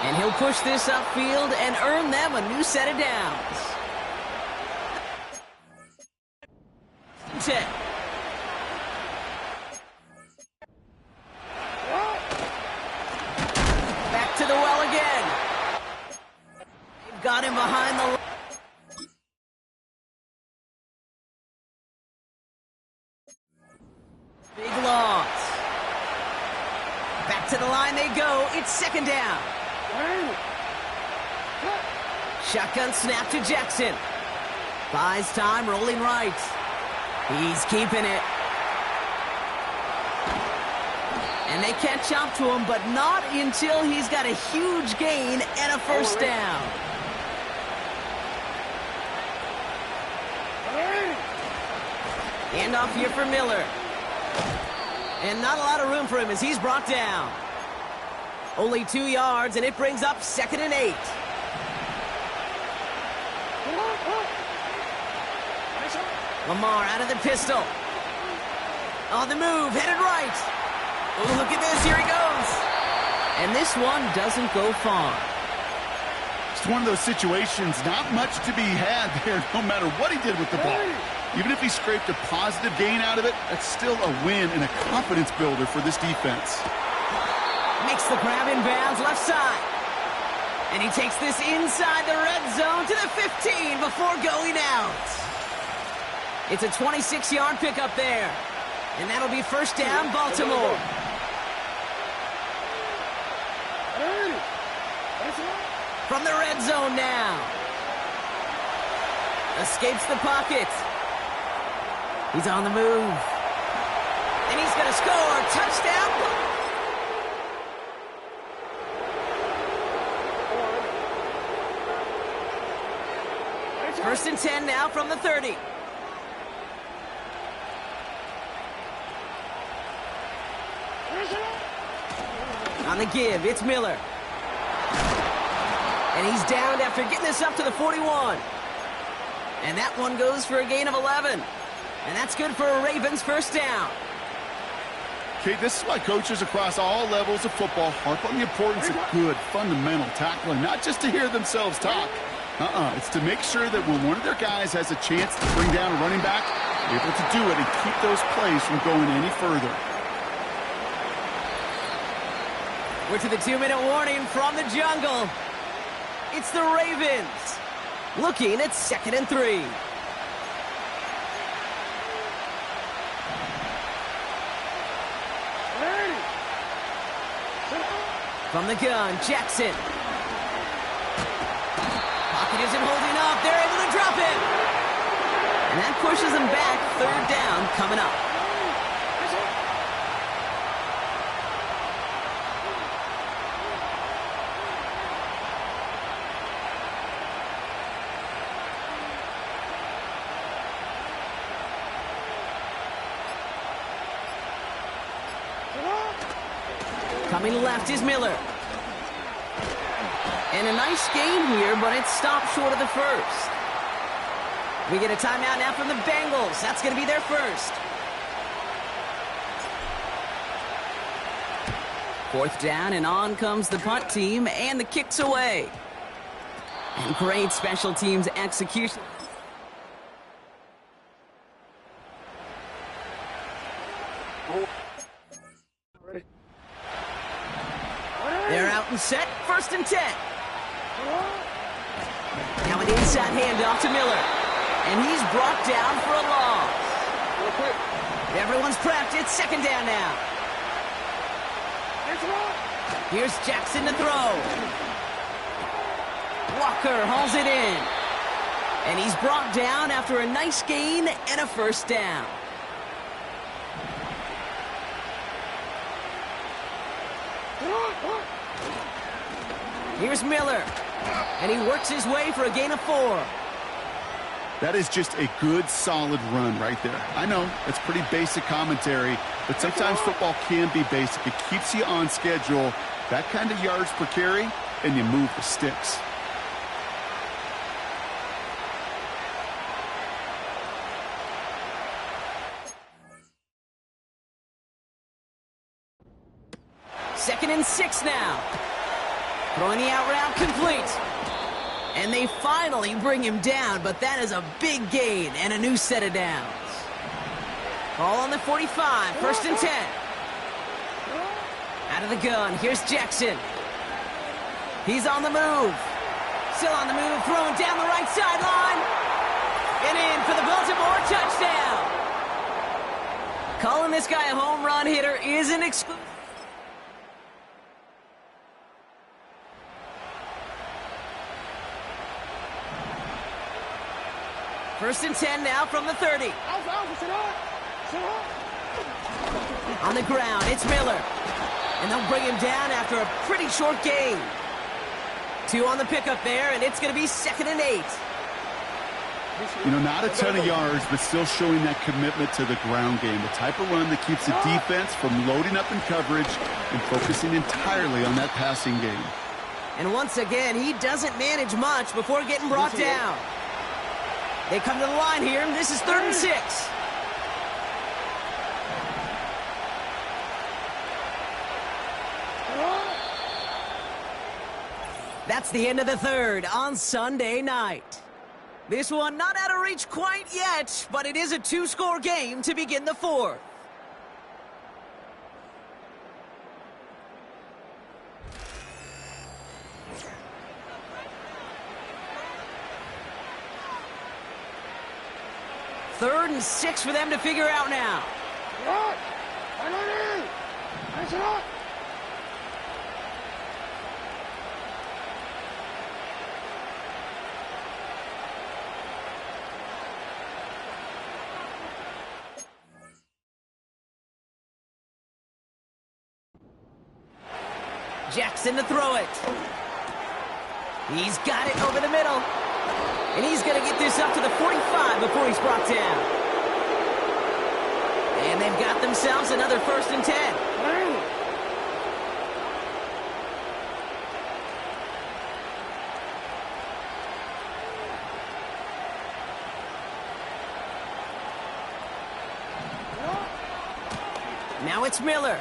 And he'll push this upfield and earn them a new set of downs. 10. Back to the well again. They've got him behind the line. Big loss. Back to the line they go. It's 2nd down. Shotgun snap to Jackson. Buys time, rolling right. He's keeping it. And they catch up to him, but not until he's got a huge gain and a first down. Handoff here for Miller. And not a lot of room for him as he's brought down. Only 2 yards, and it brings up 2nd and 8. Lamar out of the pistol. On the move, headed right. Oh, look at this, here he goes. And this one doesn't go far. It's one of those situations, not much to be had there, no matter what he did with the ball. Even if he scraped a positive gain out of it, that's still a win and a confidence builder for this defense. Makes the grab in bounds, left side. And he takes this inside the red zone to the 15 before going out. It's a 26-yard pickup there. And that'll be first down, Baltimore. From the red zone now. Escapes the pocket. He's on the move. And he's going to score. Touchdown. First and 10 now from the 30. On the give, it's Miller. And he's downed after getting this up to the 41. And that one goes for a gain of 11. And that's good for a Ravens first down. Okay, this is why coaches across all levels of football harp on the importance of good, fundamental tackling, not just to hear themselves talk. It's to make sure that when one of their guys has a chance to bring down a running back, they're able to do it and keep those plays from going any further. We're to the 2-minute warning from the jungle. It's the Ravens looking at 2nd and 3. From the gun, Jackson. Pocket isn't holding up. They're able to drop it. And that pushes them back. 3rd down coming up. Coming left is Miller. And a nice gain here, but it stopped short of the first. We get a timeout now from the Bengals. That's going to be their first. 4th down, and on comes the punt team, and the kick's away. And great special teams execution. They're out and set, 1st and 10. Now an inside handoff to Miller. And he's brought down for a loss. Everyone's prepped, it's 2nd down now. Here's Jackson to throw. Walker hauls it in. And he's brought down after a nice gain and a first down. Here's Miller, and he works his way for a gain of 4. That is just a good, solid run right there. I know, it's pretty basic commentary, but sometimes football can be basic. It keeps you on schedule, that kind of yards per carry, and you move the sticks. Second and 6 now. Throwing the out route complete. And they finally bring him down, but that is a big gain and a new set of downs. Ball on the 45, 1st and 10. Out of the gun, here's Jackson. He's on the move. Still on the move, throwing down the right sideline. And in for the Baltimore touchdown. Calling this guy a home run hitter isn't exclusive. First and 10 now from the 30. On the ground, it's Miller. And they'll bring him down after a pretty short gain. 2 on the pickup there, and it's going to be 2nd and 8. You know, not a ton of yards, but still showing that commitment to the ground game. The type of run that keeps the defense from loading up in coverage and focusing entirely on that passing game. And once again, he doesn't manage much before getting brought down. They come to the line here, and this is 3rd and 6. That's the end of the 3rd on Sunday night. This one not out of reach quite yet, but it is a 2-score game to begin the 4th. Third and 6 for them to figure out now. Jackson to throw it. He's got it over the middle. And he's going to get this up to the 45 before he's brought down. And they've got themselves another 1st and 10. Now it's Miller.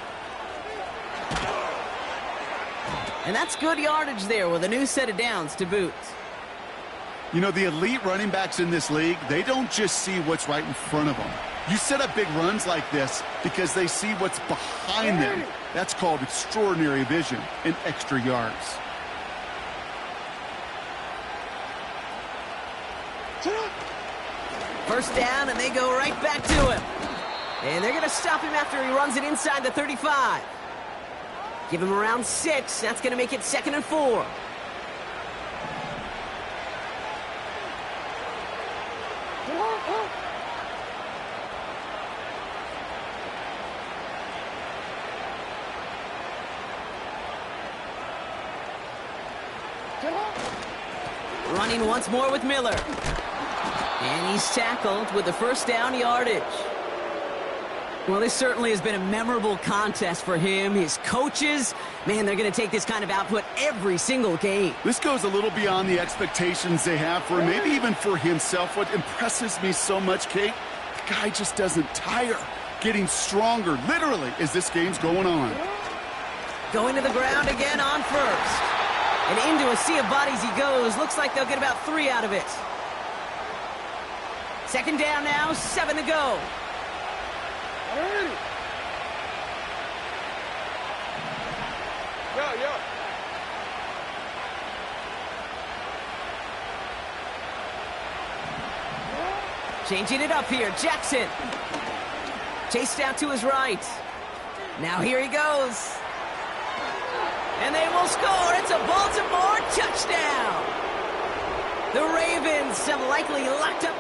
And that's good yardage there with a new set of downs to boot. You know, the elite running backs in this league, they don't just see what's right in front of them. You set up big runs like this because they see what's behind them. That's called extraordinary vision and extra yards. First down, and they go right back to him. And they're going to stop him after he runs it inside the 35. Give him around 6. That's going to make it 2nd and 4. Running once more with Miller. And he's tackled with the 1st down yardage. Well, this certainly has been a memorable contest for him. His coaches, man, they're going to take this kind of output every single game. This goes a little beyond the expectations they have for him, maybe even for himself. What impresses me so much, Kate, the guy just doesn't tire. Getting stronger, literally, as this game's going on. Going to the ground again on 1st. And into a sea of bodies he goes. Looks like they'll get about 3 out of it. 2nd down now, 7 to go. Changing it up here, Jackson. Chased out to his right. Now here he goes. And they will score. It's a Baltimore touchdown. The Ravens have likely locked up.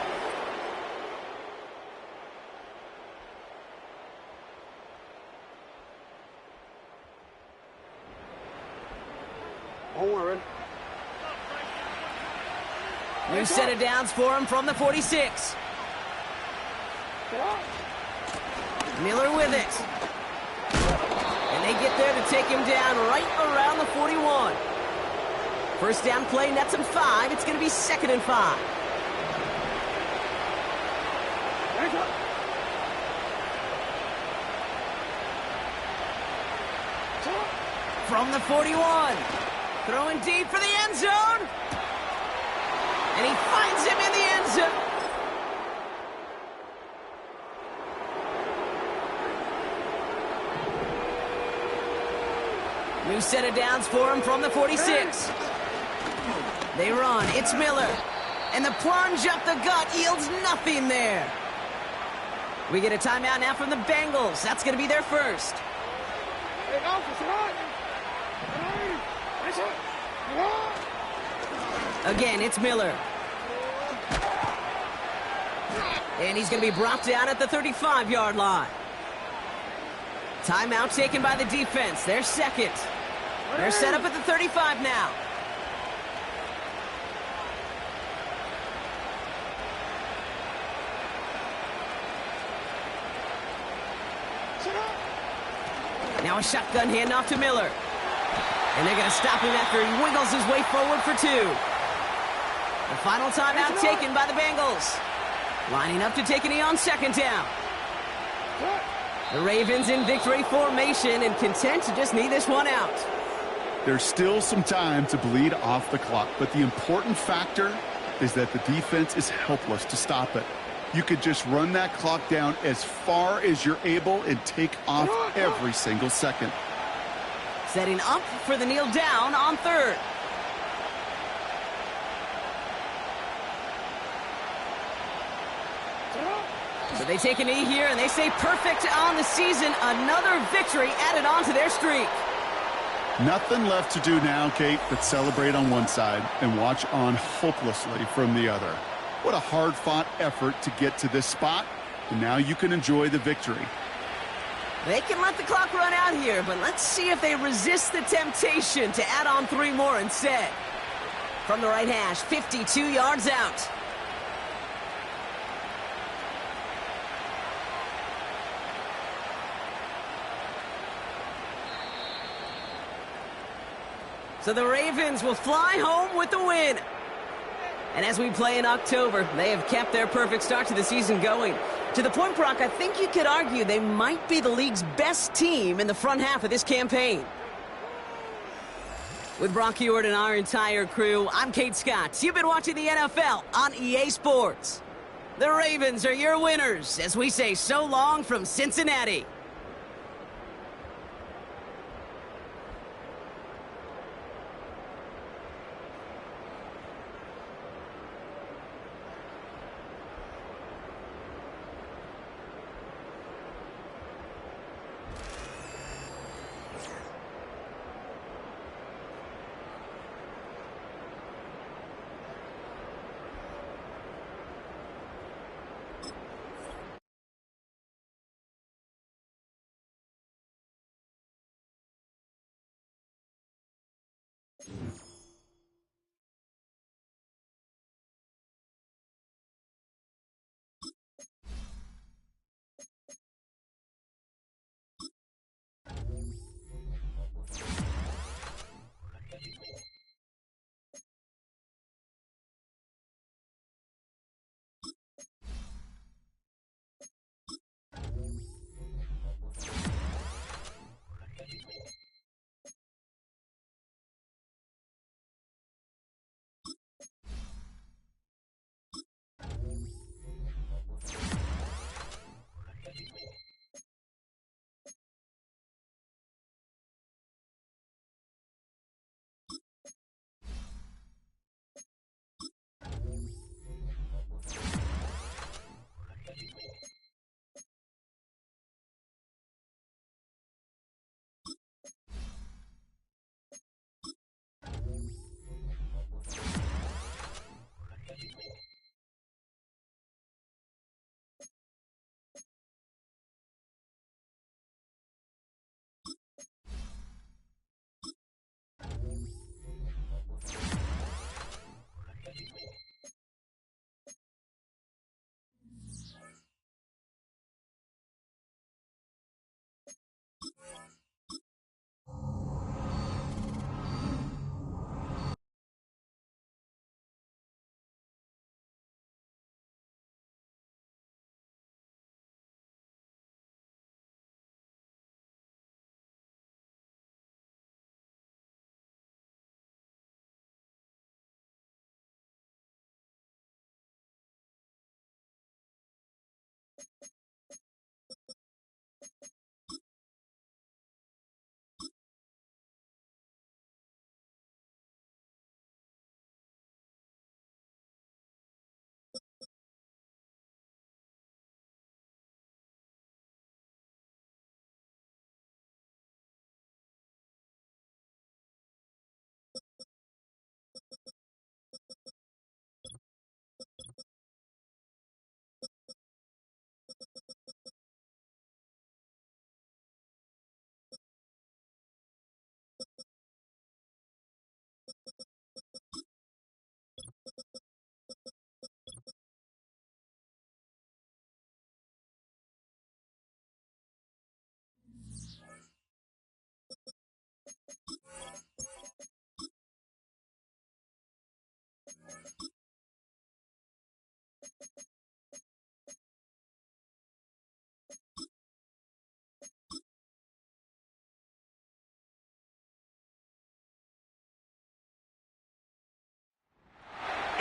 New set of downs for him from the 46. Miller with it. And they get there to take him down right around the 41. First down play nets him 5. It's going to be 2nd and 5. From the 41. Throwing deep for the end zone. And he finds him in the end zone. New set of downs for him from the 46. They run. It's Miller. And the plunge up the gut yields nothing there. We get a timeout now from the Bengals. That's going to be their first. Again, it's Miller. And he's going to be brought down at the 35-yard line. Timeout taken by the defense. Their second. They're set up at the 35 now. Now a shotgun handoff to Miller. And they're going to stop him after he wiggles his way forward for 2. The final timeout taken by the Bengals. Lining up to take a knee on second down. The Ravens in victory formation and content to just knee this one out. There's still some time to bleed off the clock, but the important factor is that the defense is helpless to stop it. You could just run that clock down as far as you're able and take off every single second. Setting up for the kneel down on third. So they take a knee here, and they say perfect on the season. Another victory added on to their streak. Nothing left to do now, Kate, but celebrate on one side and watch on hopelessly from the other. What a hard-fought effort to get to this spot, and now you can enjoy the victory. They can let the clock run out here, but let's see if they resist the temptation to add on 3 more instead. From the right hash, 52 yards out. So the Ravens will fly home with the win. And as we play in October, they have kept their perfect start to the season going. To the point, Brock, I think you could argue they might be the league's best team in the front half of this campaign. With Brock Ewart and our entire crew, I'm Kate Scott. You've been watching the NFL on EA Sports. The Ravens are your winners as we say so long from Cincinnati.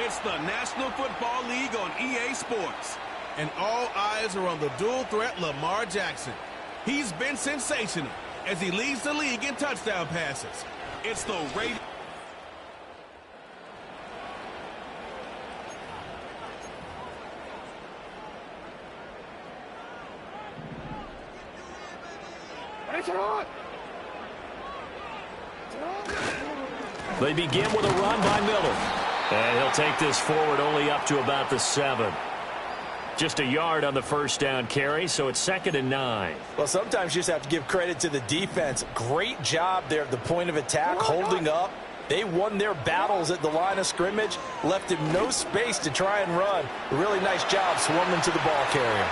It's the National Football League on EA Sports. And all eyes are on the dual threat Lamar Jackson. He's been sensational as he leads the league in touchdown passes. It's the Ravens. They begin with a run by Miller. And he'll take this forward only up to about the 7. Just a yard on the first down carry, so it's 2nd and 9. Well, sometimes you just have to give credit to the defense. Great job there at the point of attack, holding up. They won their battles at the line of scrimmage, left him no space to try and run. A really nice job swarming to the ball carrier.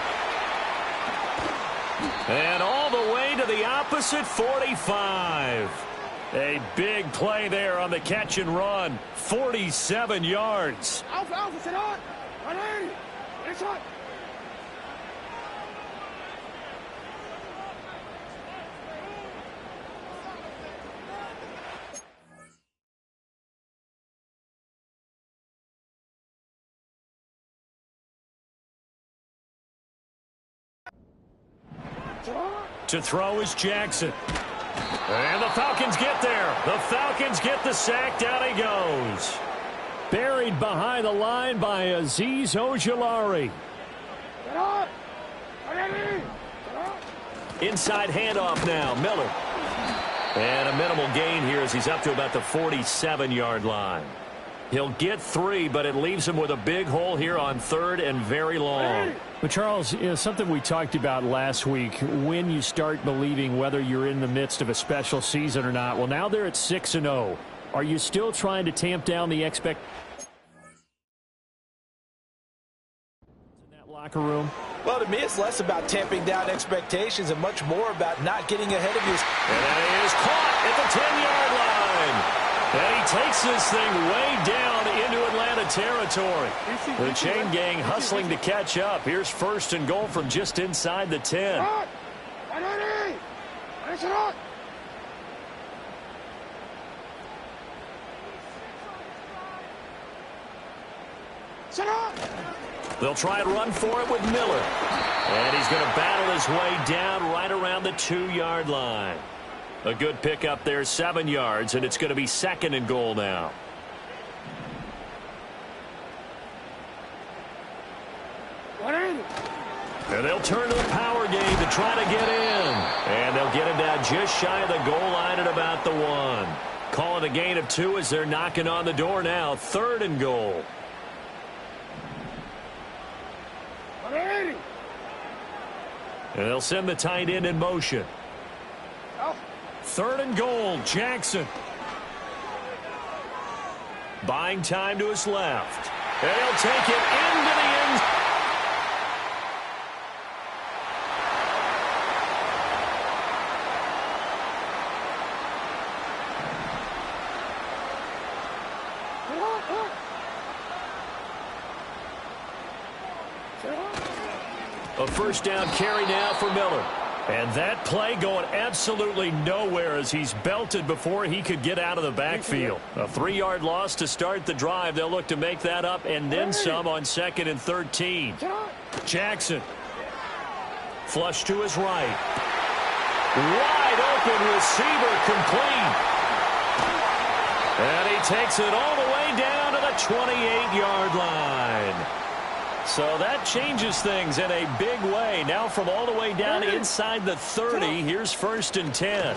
And all the way to the opposite 45. A big play there on the catch and run. 47 yards. Alpha, sit on. 180. It's on. To throw is Jackson. And the Falcons get there. The Falcons get the sack. Down he goes. Buried behind the line by Azeez Ojulari. Inside handoff now. Miller. And a minimal gain here as he's up to about the 47-yard line. He'll get 3, but it leaves him with a big hole here on 3rd and very long. But Charles, something we talked about last week, when you start believing whether you're in the midst of a special season or not. Well, now they're at 6-0. Are you still trying to tamp down the expectations in that locker room? Well, to me, it's less about tamping down expectations and much more about not getting ahead of yours. And that is caught at the 10-yard line. And he takes this thing way down into Atlanta territory. The chain gang hustling to catch up. Here's 1st and goal from just inside the 10. They'll try and run for it with Miller. And he's going to battle his way down right around the 2-yard line. A good pickup there, 7 yards, and it's going to be 2nd and goal now. And they'll turn to the power game to try to get in. And they'll get him down just shy of the goal line at about the 1. Call it a gain of 2 as they're knocking on the door now. 3rd and goal. And they'll send the tight end in motion. 3rd and goal, Jackson. Buying time to his left. And he'll take it into the end. A 1st down carry now for Miller. And that play going absolutely nowhere as he's belted before he could get out of the backfield. A 3-yard loss to start the drive. They'll look to make that up and then some on 2nd and 13. Jackson. Flush to his right. Wide open receiver complete. And he takes it all the way down to the 28-yard line. So that changes things in a big way. Now from all the way down inside the 30, here's 1st and 10.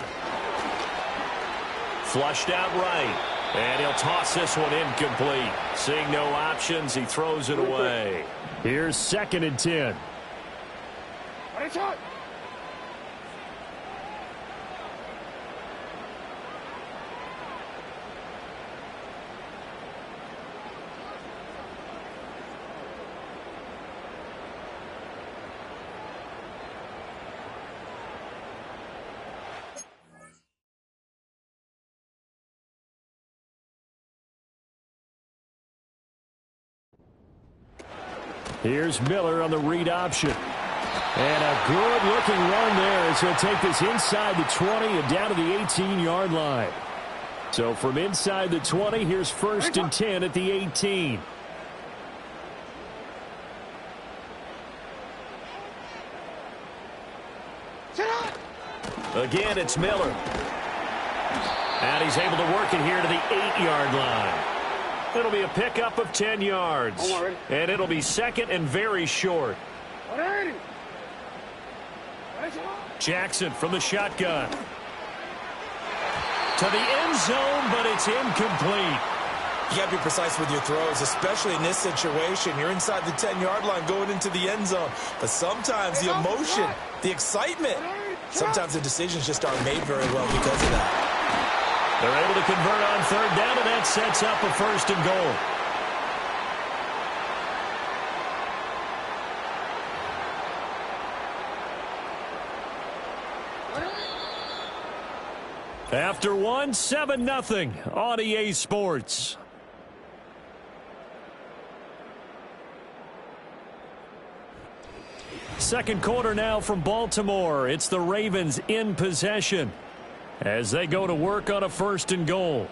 Flushed out right. And he'll toss this one incomplete. Seeing no options, he throws it away. Here's 2nd and 10. Here's Miller on the read option. And a good-looking run there as he'll take this inside the 20 and down to the 18-yard line. So from inside the 20, here's 1st and 10 at the 18. Again, it's Miller. And he's able to work it here to the 8-yard line. It'll be a pickup of 10 yards. And it'll be second and very short. Jackson from the shotgun. To the end zone, but it's incomplete. You got to be precise with your throws, especially in this situation. You're inside the 10-yard line going into the end zone. But sometimes the emotion, the excitement, sometimes the decisions just aren't made very well because of that. They're able to convert on third down, and that sets up a first and goal. After one, 7-0 on EA Sports. Second quarter now from Baltimore. It's the Ravens in possession as they go to work on a first and goal.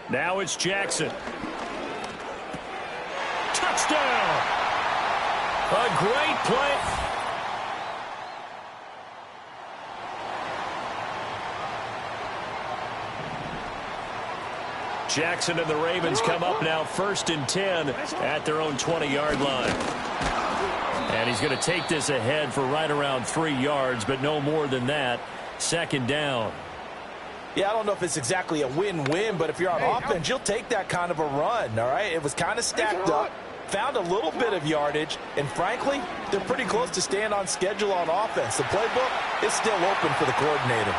Now it's Jackson. Touchdown! A great play. Jackson and the Ravens come up now first and 10 at their own 20-yard line. And he's going to take this ahead for right around 3 yards, but no more than that. Second down. Yeah, I don't know if it's exactly a win-win, but if you're on offense, you'll take that kind of a run, all right? It was kind of stacked up, found a little bit of yardage, and frankly, they're pretty close to staying on schedule on offense. The playbook is still open for the coordinator.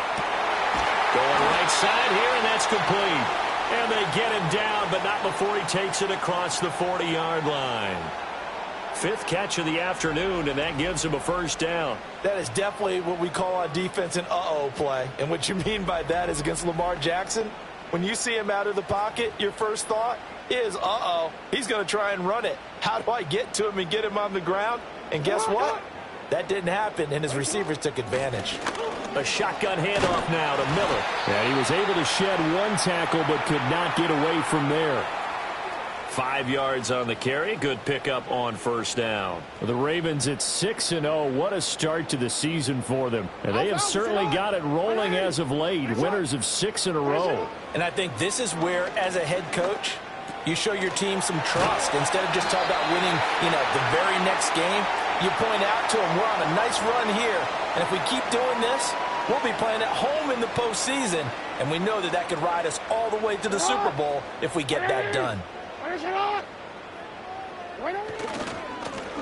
Going right side here, and that's complete. And they get him down, but not before he takes it across the 40-yard line. Fifth catch of the afternoon, and that gives him a first down. That is definitely what we call on defense an uh-oh play. And what you mean by that is against Lamar Jackson, when you see him out of the pocket, your first thought is, uh-oh, he's going to try and run it. How do I get to him and get him on the ground? And guess what? That didn't happen, and his receivers took advantage. A shotgun handoff now to Miller. And he was able to shed one tackle, but could not get away from there. 5 yards on the carry. Good pickup on first down. The Ravens at 6-0. What a start to the season for them. And they have certainly got it rolling as of late. Winners of 6 in a row. And I think this is where, as a head coach, you show your team some trust. Instead of just talking about winning, the very next game, you point out to them, we're on a nice run here. And if we keep doing this, we'll be playing at home in the postseason. And we know that could ride us all the way to the Super Bowl if we get that done.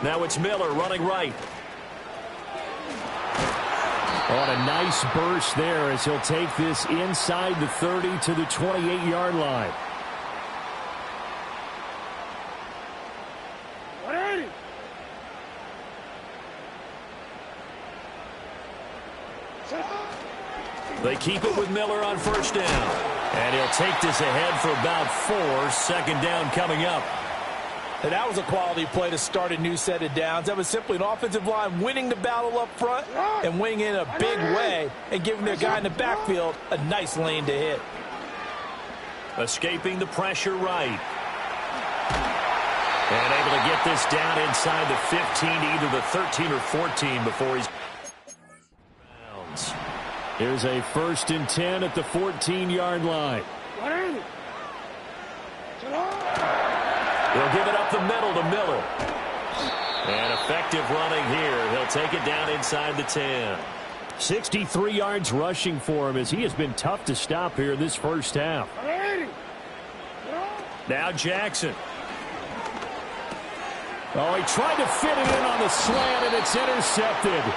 Now it's Miller running right. On a nice burst there as he'll take this inside the 30 to the 28-yard line. They keep it with Miller on first down. And he'll take this ahead for about 4. Second down coming up. And that was a quality play to start a new set of downs. That was simply an offensive line winning the battle up front and winning in a big way and giving their guy in the backfield a nice lane to hit. Escaping the pressure right. And able to get this down inside the 15, either the 13 or 14 before he's... Here's a first and 10 at the 14-yard line. He'll give it up the middle to Miller. And effective running here. He'll take it down inside the 10. 63 yards rushing for him as he has been tough to stop here this first half. Now Jackson. Oh, he tried to fit it in on the slant, and it's intercepted.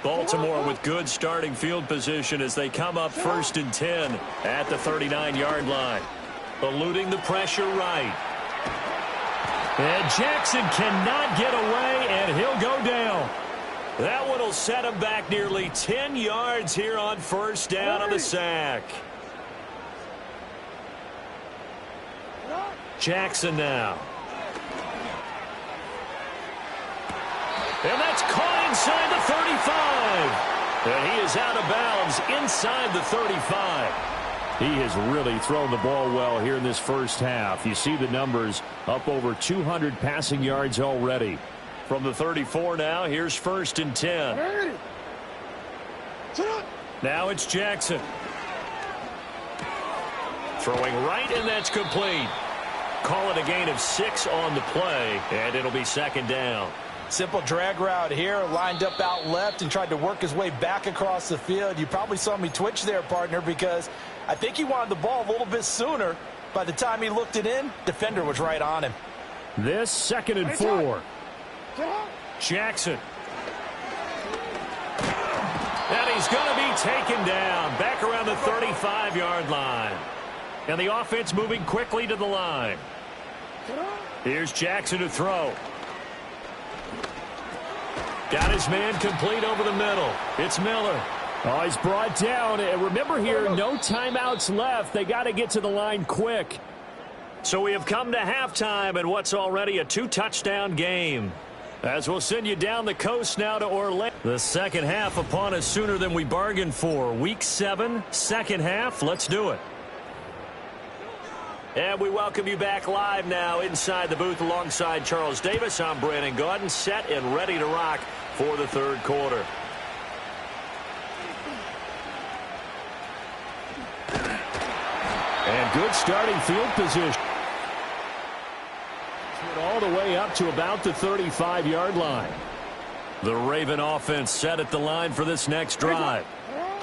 Baltimore with good starting field position as they come up first and 10 at the 39-yard line. Eluding the pressure right. And Jackson cannot get away, and he'll go down. That one will set him back nearly 10 yards here on first down on the sack. Jackson now. And that's caught inside the 35. And he is out of bounds inside the 35. He has really thrown the ball well here in this first half. You see the numbers, up over 200 passing yards already. From the 34 now, here's 1st and 10. Now it's Jackson. Throwing right, and that's complete. Call it a gain of 6 on the play, and it'll be 2nd down. Simple drag route here, lined up out left and tried to work his way back across the field. You probably saw me twitch there, partner, because I think he wanted the ball a little bit sooner. By the time he looked it in, defender was right on him. This 2nd and 4. Jackson. And he's going to be taken down back around the 35-yard line. And the offense moving quickly to the line. Here's Jackson to throw. Got his man complete over the middle. It's Miller. Oh, he's brought down. And remember here, no timeouts left. They got to get to the line quick. So we have come to halftime in what's already a 2-touchdown game. As we'll send you down the coast now to Orlando. The second half upon us sooner than we bargained for. Week 7, second half. Let's do it. And we welcome you back live now inside the booth alongside Charles Davis. I'm Brandon Gaudin, set and ready to rock for the third quarter. And good starting field position. All the way up to about the 35-yard line. The Raven offense set at the line for this next drive.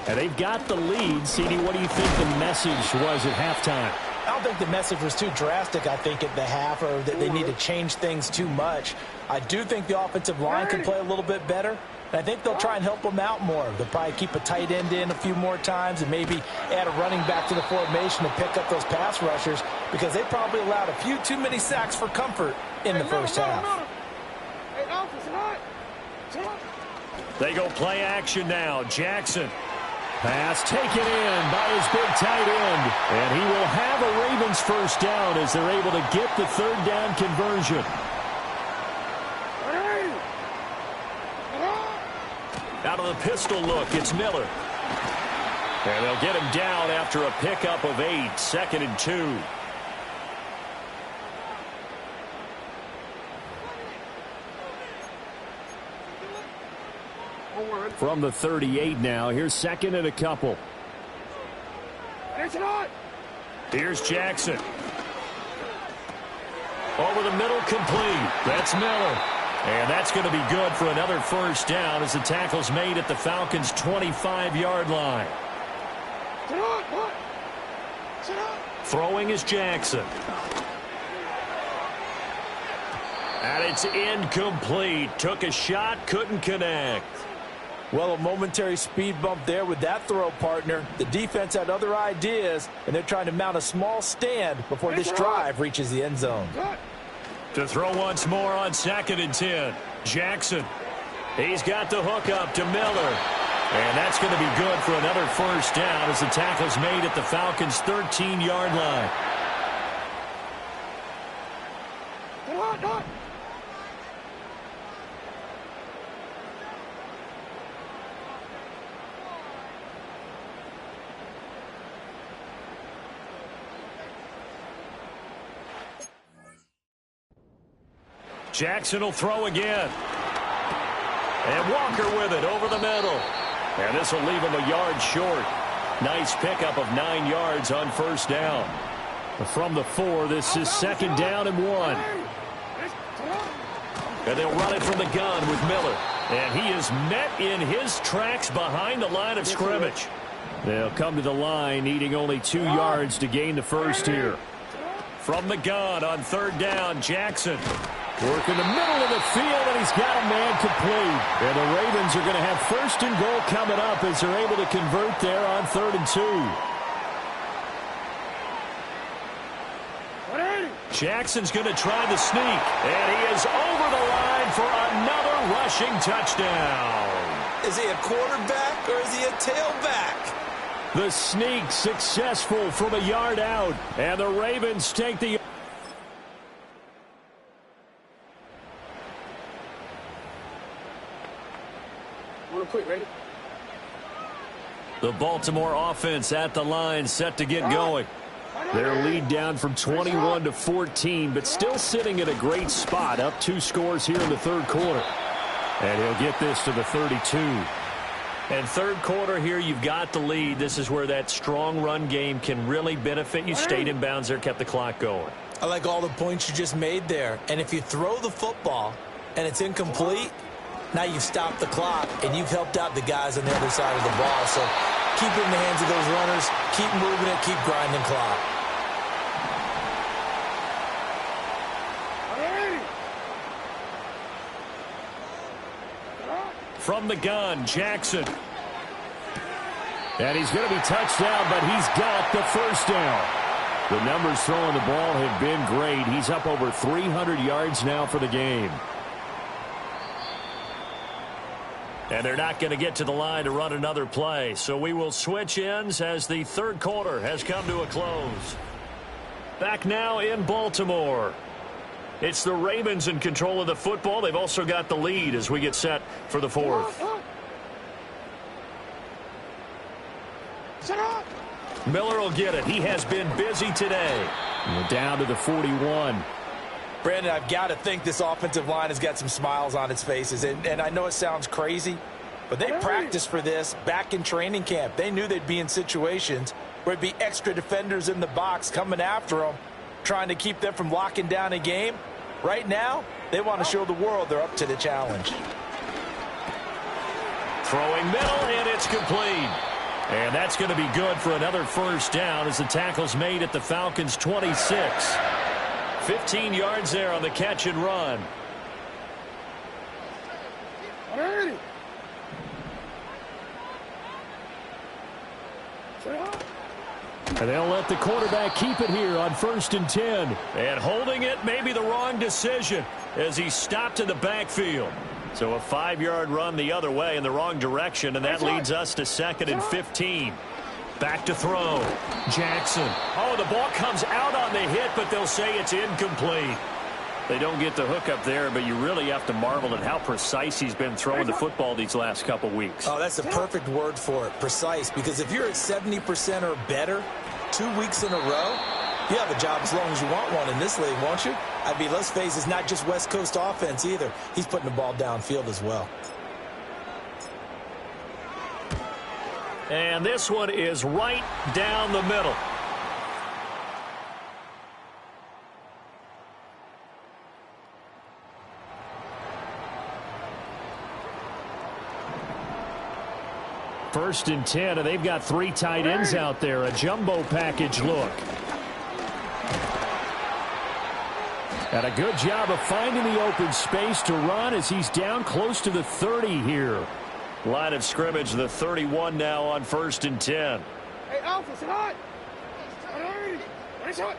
And they've got the lead. CD, what do you think the message was at halftime? I don't think the message was too drastic, I think, at the half, or that they need to change things too much. I do think the offensive line can play a little bit better. And I think they'll try and help them out more. They'll probably keep a tight end in a few more times and maybe add a running back to the formation to pick up those pass rushers, because they probably allowed a few too many sacks for comfort in the first half. They go play action now. Jackson. Pass taken in by his big tight end. And he will have a Ravens first down as they're able to get the third down conversion. Out of the pistol look, it's Miller. And they'll get him down after a pickup of 8, 2nd and 2. From the 38 now, here's 2nd and a couple. Here's Jackson. Over the middle, complete. That's Miller. And that's going to be good for another first down as the tackle's made at the Falcons' 25-yard line. Throwing is Jackson. And it's incomplete. Took a shot, couldn't connect. Well, a momentary speed bump there with that throw, partner. The defense had other ideas, and they're trying to mount a small stand before this drive reaches the end zone. To throw once more on 2nd and 10. Jackson. He's got the hook up to Miller. And that's going to be good for another first down as the tackle's made at the Falcons' 13-yard line. Jackson will throw again. And Walker with it over the middle. And this will leave him a yard short. Nice pickup of 9 yards on first down. From the 4, this is 2nd down and 1. And they'll run it from the gun with Miller. And he is met in his tracks behind the line of scrimmage. They'll come to the line, needing only 2 yards to gain the first here. From the gun on 3rd down, Jackson. Work in the middle of the field, and he's got a man complete. And the Ravens are going to have 1st and goal coming up as they're able to convert there on 3rd and 2. Jackson's going to try the sneak, and he is over the line for another rushing touchdown. Is he a quarterback or is he a tailback? The sneak successful from a yard out, and the Ravens take the... Quick, ready? The Baltimore offense at the line, set to get going. Their lead down from 21 to 14, but still sitting at a great spot, up 2 scores here in the third quarter. And he'll get this to the 32. And third quarter here, you've got the lead. This is where that strong run game can really benefit you. Stayed in bounds there, kept the clock going. I like all the points you just made there. And if you throw the football and it's incomplete, now you've stopped the clock and you've helped out the guys on the other side of the ball. So keep it in the hands of those runners, keep moving it, keep grinding clock. From the gun, Jackson. And he's going to be touched down, but he's got the first down. The numbers throwing the ball have been great. He's up over 300 yards now for the game. And they're not going to get to the line to run another play. So we will switch ends as the third quarter has come to a close. Back now in Baltimore. It's the Ravens in control of the football. They've also got the lead as we get set for the fourth. Miller will get it. He has been busy today. And down to the 41. Brandon, I've got to think this offensive line has got some smiles on its faces. And I know it sounds crazy, but they practiced for this back in training camp. They knew they'd be in situations where there'd be extra defenders in the box coming after them, trying to keep them from locking down a game. Right now, they want to show the world they're up to the challenge. Throwing middle, and it's complete. And that's going to be good for another first down as the tackle's made at the Falcons' 26. 15 yards there on the catch and run. And they'll let the quarterback keep it here on 1st and 10. And holding it may be the wrong decision as he stopped in the backfield. So a 5-yard run the other way in the wrong direction, and that leads us to 2nd and 15. Back to throw. Jackson. Oh, the ball comes out on the hit, but they'll say it's incomplete. They don't get the hook up there, but you really have to marvel at how precise he's been throwing the football these last couple weeks. Oh, that's the perfect word for it, precise, because if you're at 70% or better 2 weeks in a row, you have a job as long as you want one in this league, won't you? I mean, let's face it, it's not just West Coast offense either. He's putting the ball downfield as well. And this one is right down the middle. First and 10, and they've got 3 tight ends out there. A jumbo package look. And a good job of finding the open space to run as he's down close to the 30 here. Line of scrimmage, the 31 now on 1st and 10. Hey, Alpha, sit hot. Nice hot.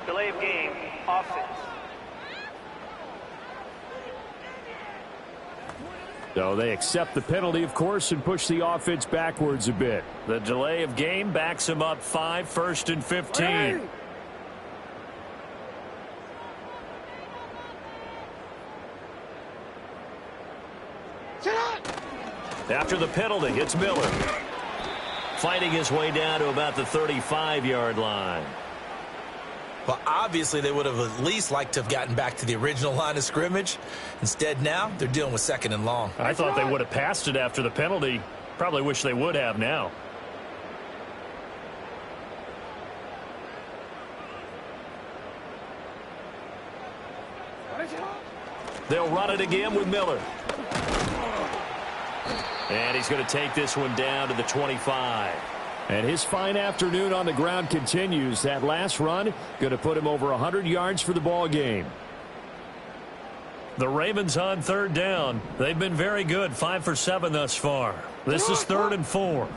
Delay of game, offense. So they accept the penalty, of course, and push the offense backwards a bit. The delay of game backs him up 5, 1st and 15. After the penalty, it's Miller. Fighting his way down to about the 35-yard line. Well, obviously, they would have at least liked to have gotten back to the original line of scrimmage. Instead, now, they're dealing with 2nd and long. I thought they would have passed it after the penalty. Probably wish they would have now. They'll run it again with Miller. And he's going to take this one down to the 25. And his fine afternoon on the ground continues. That last run going to put him over 100 yards for the ball game. The Ravens on 3rd down. They've been very good, 5 for 7 thus far. This is 3rd and 4.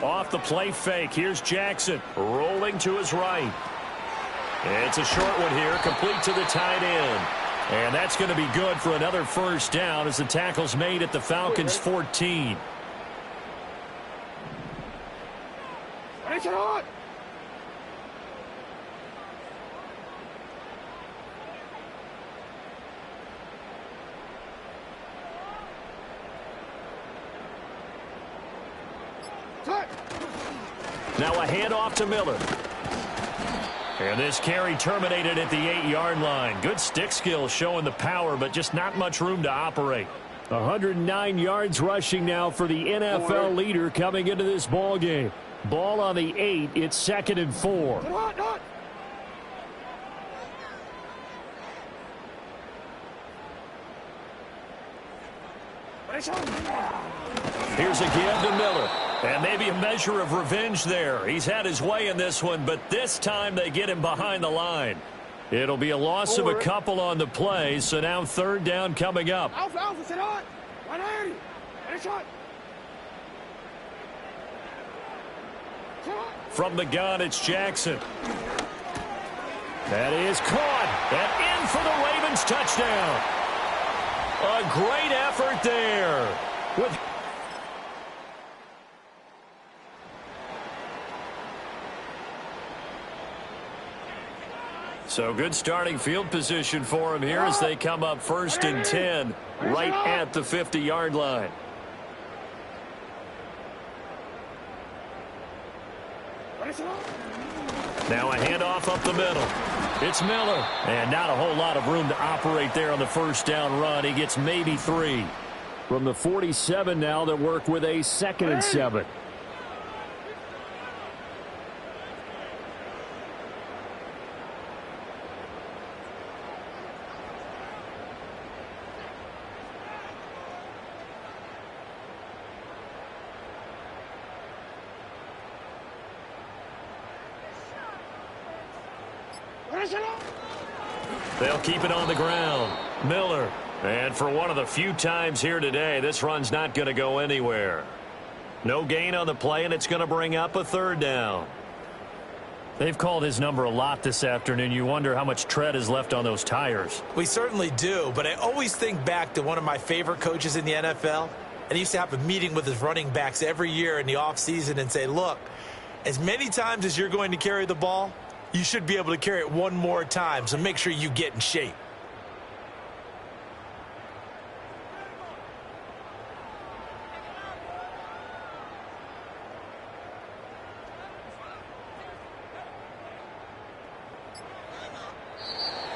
Off the play fake. Here's Jackson rolling to his right. It's a short one here, complete to the tight end. And that's going to be good for another first down as the tackle's made at the Falcons' 14. Now a handoff to Miller. And this carry terminated at the 8-yard line. Good stick skill showing the power, but just not much room to operate. 109 yards rushing now for the NFL leader coming into this ball game. Ball on the 8. It's 2nd and 4. Here's a give to Miller. And maybe a measure of revenge there. He's had his way in this one, but this time they get him behind the line. It'll be a loss of a couple on the play, so now 3rd down coming up. From the gun, it's Jackson. That is caught. And in for the Ravens touchdown. A great effort there. So good starting field position for him here as they come up 1st and 10 right at the 50-yard line. Now a handoff up the middle. It's Miller. And not a whole lot of room to operate there on the first down run. He gets maybe 3. From the 47 now, they work with a 2nd and 7. They'll keep it on the ground. Miller. And for one of the few times here today, this run's not going to go anywhere. No gain on the play, and it's going to bring up a 3rd down. They've called his number a lot this afternoon. You wonder how much tread is left on those tires. We certainly do, but I always think back to one of my favorite coaches in the NFL. And he used to have a meeting with his running backs every year in the offseason and say, look, as many times as you're going to carry the ball, you should be able to carry it one more time, so make sure you get in shape.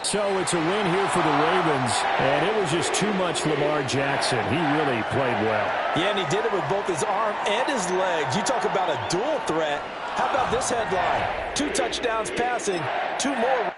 So it's a win here for the Ravens, and it was just too much Lamar Jackson. He really played well. Yeah, and he did it with both his arm and his legs. You talk about a dual threat. How about this headline? 2 touchdowns passing, 2 more.